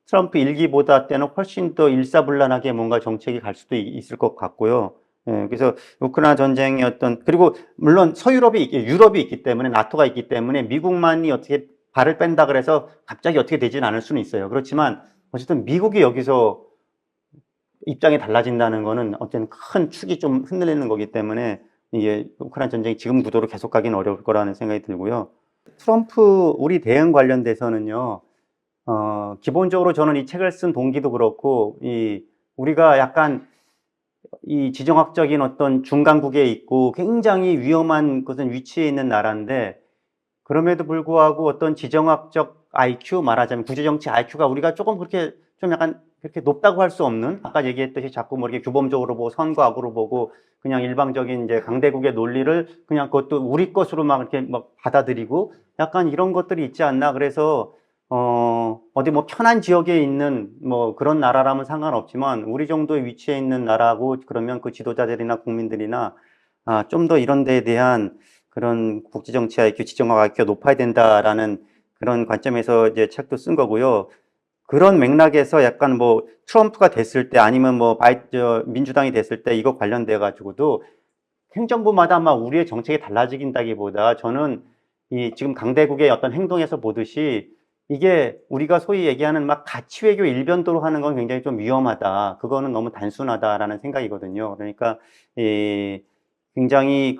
트럼프 일기보다 때는 훨씬 더 일사불란하게 뭔가 정책이 갈 수도 있을 것 같고요. 예, 그래서 우크라이나 전쟁의 그리고 물론 유럽이 있기 때문에 나토가 있기 때문에 미국만이 어떻게 발을 뺀다 그래서 갑자기 어떻게 되지는 않을 수는 있어요. 그렇지만 어쨌든 미국이 여기서 입장이 달라진다는 거는 어쨌든 큰 축이 좀 흔들리는 거기 때문에 이게 우크라이나 전쟁이 지금 구도로 계속 가기는 어려울 거라는 생각이 들고요. 트럼프 우리 대응 관련돼서는요. 기본적으로 저는 이 책을 쓴 동기도 그렇고 우리가 약간 이 지정학적인 어떤 중간국에 있고 굉장히 위험한 것은 위치에 있는 나라인데 그럼에도 불구하고 어떤 지정학적 IQ 말하자면 국제정치 IQ가 우리가 조금 그렇게 좀 약간 그렇게 높다고 할 수 없는 아까 얘기했듯이 자꾸 뭐 이렇게 규범적으로 보고 선과 악으로 보고 그냥 일방적인 이제 강대국의 논리를 그냥 그것도 우리 것으로 막 이렇게 막 받아들이고 약간 이런 것들이 있지 않나. 그래서 어디 뭐 편한 지역에 있는 뭐 그런 나라라면 상관없지만 우리 정도의 위치에 있는 나라고 그러면 그 지도자들이나 국민들이나 좀 더 이런 데에 대한 그런 국제정치 IQ, 지정학 IQ가 높아야 된다라는 그런 관점에서 이제 책도 쓴 거고요. 그런 맥락에서 약간 뭐 트럼프가 됐을 때 아니면 뭐 민주당이 됐을 때 이거 관련돼 가지고도 행정부마다 막 우리의 정책이 달라지긴다기보다 저는 이 지금 강대국의 어떤 행동에서 보듯이 이게 우리가 소위 얘기하는 막 가치 외교 일변도로 하는 건 굉장히 좀 위험하다. 그거는 너무 단순하다라는 생각이거든요. 그러니까 굉장히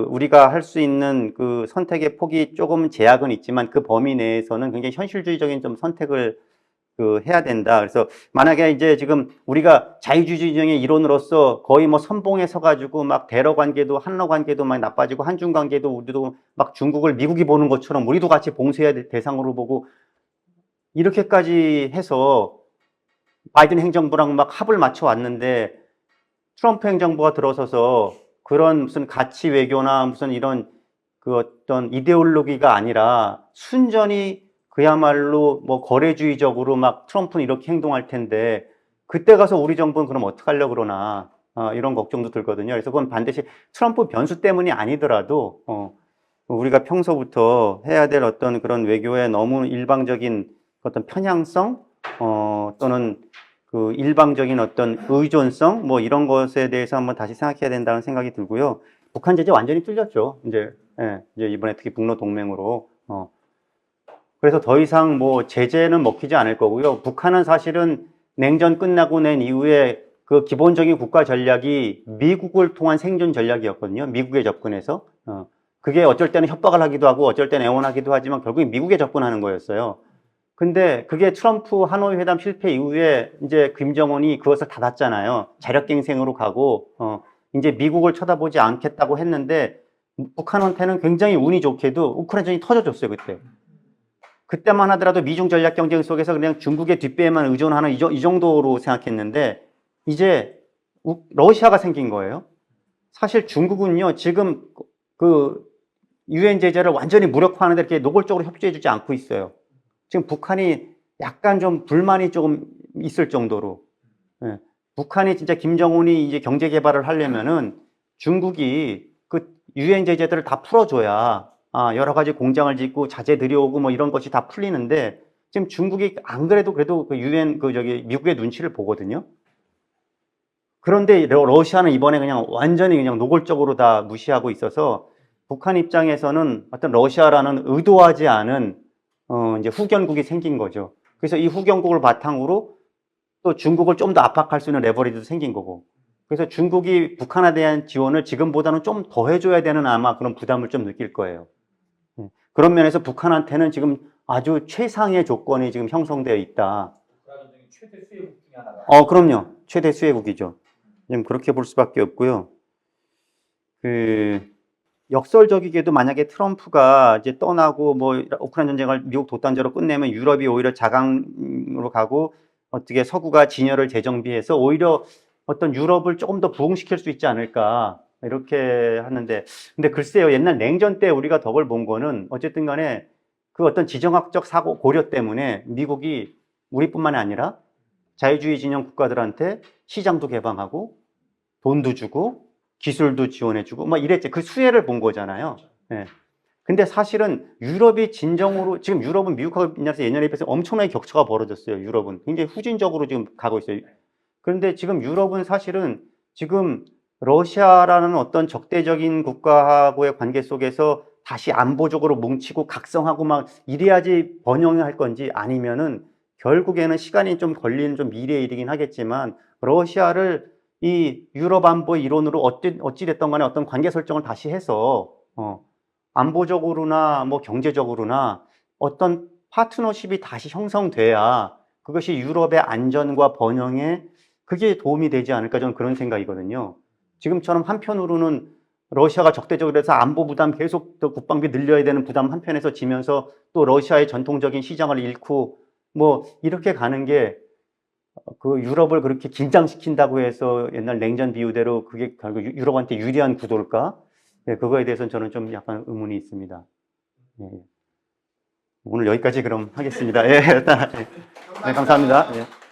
우리가 할 수 있는 그 선택의 폭이 조금 제약은 있지만 그 범위 내에서는 굉장히 현실주의적인 좀 선택을 해야 된다. 그래서 만약에 이제 지금 우리가 자유주의적인 이론으로서 거의 뭐 선봉에 서가지고 막 대러 관계도 한러 관계도 막 나빠지고 한중 관계도 우리도 막 중국을 미국이 보는 것처럼 우리도 같이 봉쇄해야 될 대상으로 보고 이렇게까지 해서 바이든 행정부랑 막 합을 맞춰 왔는데 트럼프 행정부가 들어서서 그런 무슨 가치 외교나 무슨 이런 그 어떤 이데올로기가 아니라 순전히 그야말로 뭐 거래주의적으로 막 트럼프는 이렇게 행동할 텐데 그때 가서 우리 정부는 그럼 어떡하려고 그러나 이런 걱정도 들거든요. 그래서 그건 반드시 트럼프 변수 때문이 아니더라도 우리가 평소부터 해야 될 어떤 그런 외교의 너무 일방적인 어떤 편향성 또는 그 일방적인 어떤 의존성 뭐 이런 것에 대해서 한번 다시 생각해야 된다는 생각이 들고요. 북한 제재 완전히 뚫렸죠. 이제 이번에 특히 북러 동맹으로 그래서 더 이상 뭐 제재는 먹히지 않을 거고요. 북한은 사실은 냉전 끝나고 난 이후에 그 기본적인 국가 전략이 미국을 통한 생존 전략이었거든요. 미국에 접근해서 그게 어쩔 때는 협박을 하기도 하고 어쩔 때는 애원하기도 하지만 결국에 미국에 접근하는 거였어요. 근데 그게 트럼프 하노이 회담 실패 이후에 이제 김정은이 그것을 닫았잖아요. 자력갱생으로 가고 이제 미국을 쳐다보지 않겠다고 했는데 북한한테는 굉장히 운이 좋게도 우크라이나전이 터져줬어요. 그때만 하더라도 미중 전략 경쟁 속에서 그냥 중국의 뒷배에만 의존하는 이 정도로 생각했는데 이제 러시아가 생긴 거예요. 사실 중국은요 지금 그 유엔 제재를 완전히 무력화하는데 이렇게 노골적으로 협조해주지 않고 있어요. 지금 북한이 약간 좀 불만이 조금 있을 정도로 북한이 진짜 김정은이 이제 경제 개발을 하려면은 중국이 그 유엔 제재들을 다 풀어줘야 여러 가지 공장을 짓고 자재 들여오고 뭐 이런 것이 다 풀리는데 지금 중국이 안 그래도 그래도 그 유엔 미국의 눈치를 보거든요. 그런데 러시아는 이번에 그냥 완전히 그냥 노골적으로 다 무시하고 있어서 북한 입장에서는 어떤 러시아라는 의도하지 않은 이제 후견국이 생긴 거죠. 그래서 이 후견국을 바탕으로 또 중국을 좀 더 압박할 수 있는 레버리지도 생긴 거고. 그래서 중국이 북한에 대한 지원을 지금보다는 좀 더 해줘야 되는 아마 그런 부담을 좀 느낄 거예요. 그런 면에서 북한한테는 지금 아주 최상의 조건이 지금 형성되어 있다. 우크라이나 전쟁이 최대 수혜국 중에 하나가. 그럼요. 최대 수혜국이죠. 지금 그렇게 볼 수밖에 없고요. 역설적이게도 만약에 트럼프가 이제 떠나고 뭐 우크라이나 전쟁을 미국 독단제로 끝내면 유럽이 오히려 자강으로 가고 어떻게 서구가 진열을 재정비해서 오히려 어떤 유럽을 조금 더 부흥시킬 수 있지 않을까 이렇게 하는데, 근데 글쎄요, 옛날 냉전 때 우리가 덕을 본 거는 어쨌든 간에 그 어떤 지정학적 사고 고려 때문에 미국이 우리뿐만이 아니라 자유주의 진영 국가들한테 시장도 개방하고 돈도 주고 기술도 지원해주고 막 이랬지. 그 수혜를 본 거잖아요. 예. 근데 사실은 유럽이 진정으로 지금 유럽은 미국하고 예년에 비해서 엄청나게 격차가 벌어졌어요. 유럽은 굉장히 후진적으로 지금 가고 있어요. 그런데 지금 유럽은 사실은 지금 러시아라는 어떤 적대적인 국가하고의 관계 속에서 다시 안보적으로 뭉치고 각성하고 막 이래야지 번영할 건지, 아니면은 결국에는 시간이 좀 걸리는 좀 미래의 일이긴 하겠지만 러시아를 이 유럽 안보 이론으로 어찌됐던 간에 어떤 관계 설정을 다시 해서 안보적으로나 뭐 경제적으로나 어떤 파트너십이 다시 형성돼야 그것이 유럽의 안전과 번영에 그게 도움이 되지 않을까, 저는 그런 생각이거든요. 지금처럼 한편으로는 러시아가 적대적으로 해서 안보 부담 계속 또 국방비 늘려야 되는 부담 한편에서 지면서 또 러시아의 전통적인 시장을 잃고 뭐 이렇게 가는 게 그 유럽을 그렇게 긴장시킨다고 해서 옛날 냉전 비유대로 그게 결국 유럽한테 유리한 구도일까? 네, 그거에 대해서는 저는 좀 약간 의문이 있습니다. 네. 오늘 여기까지 그럼 하겠습니다. 예, 일단, 네, 감사합니다. 예.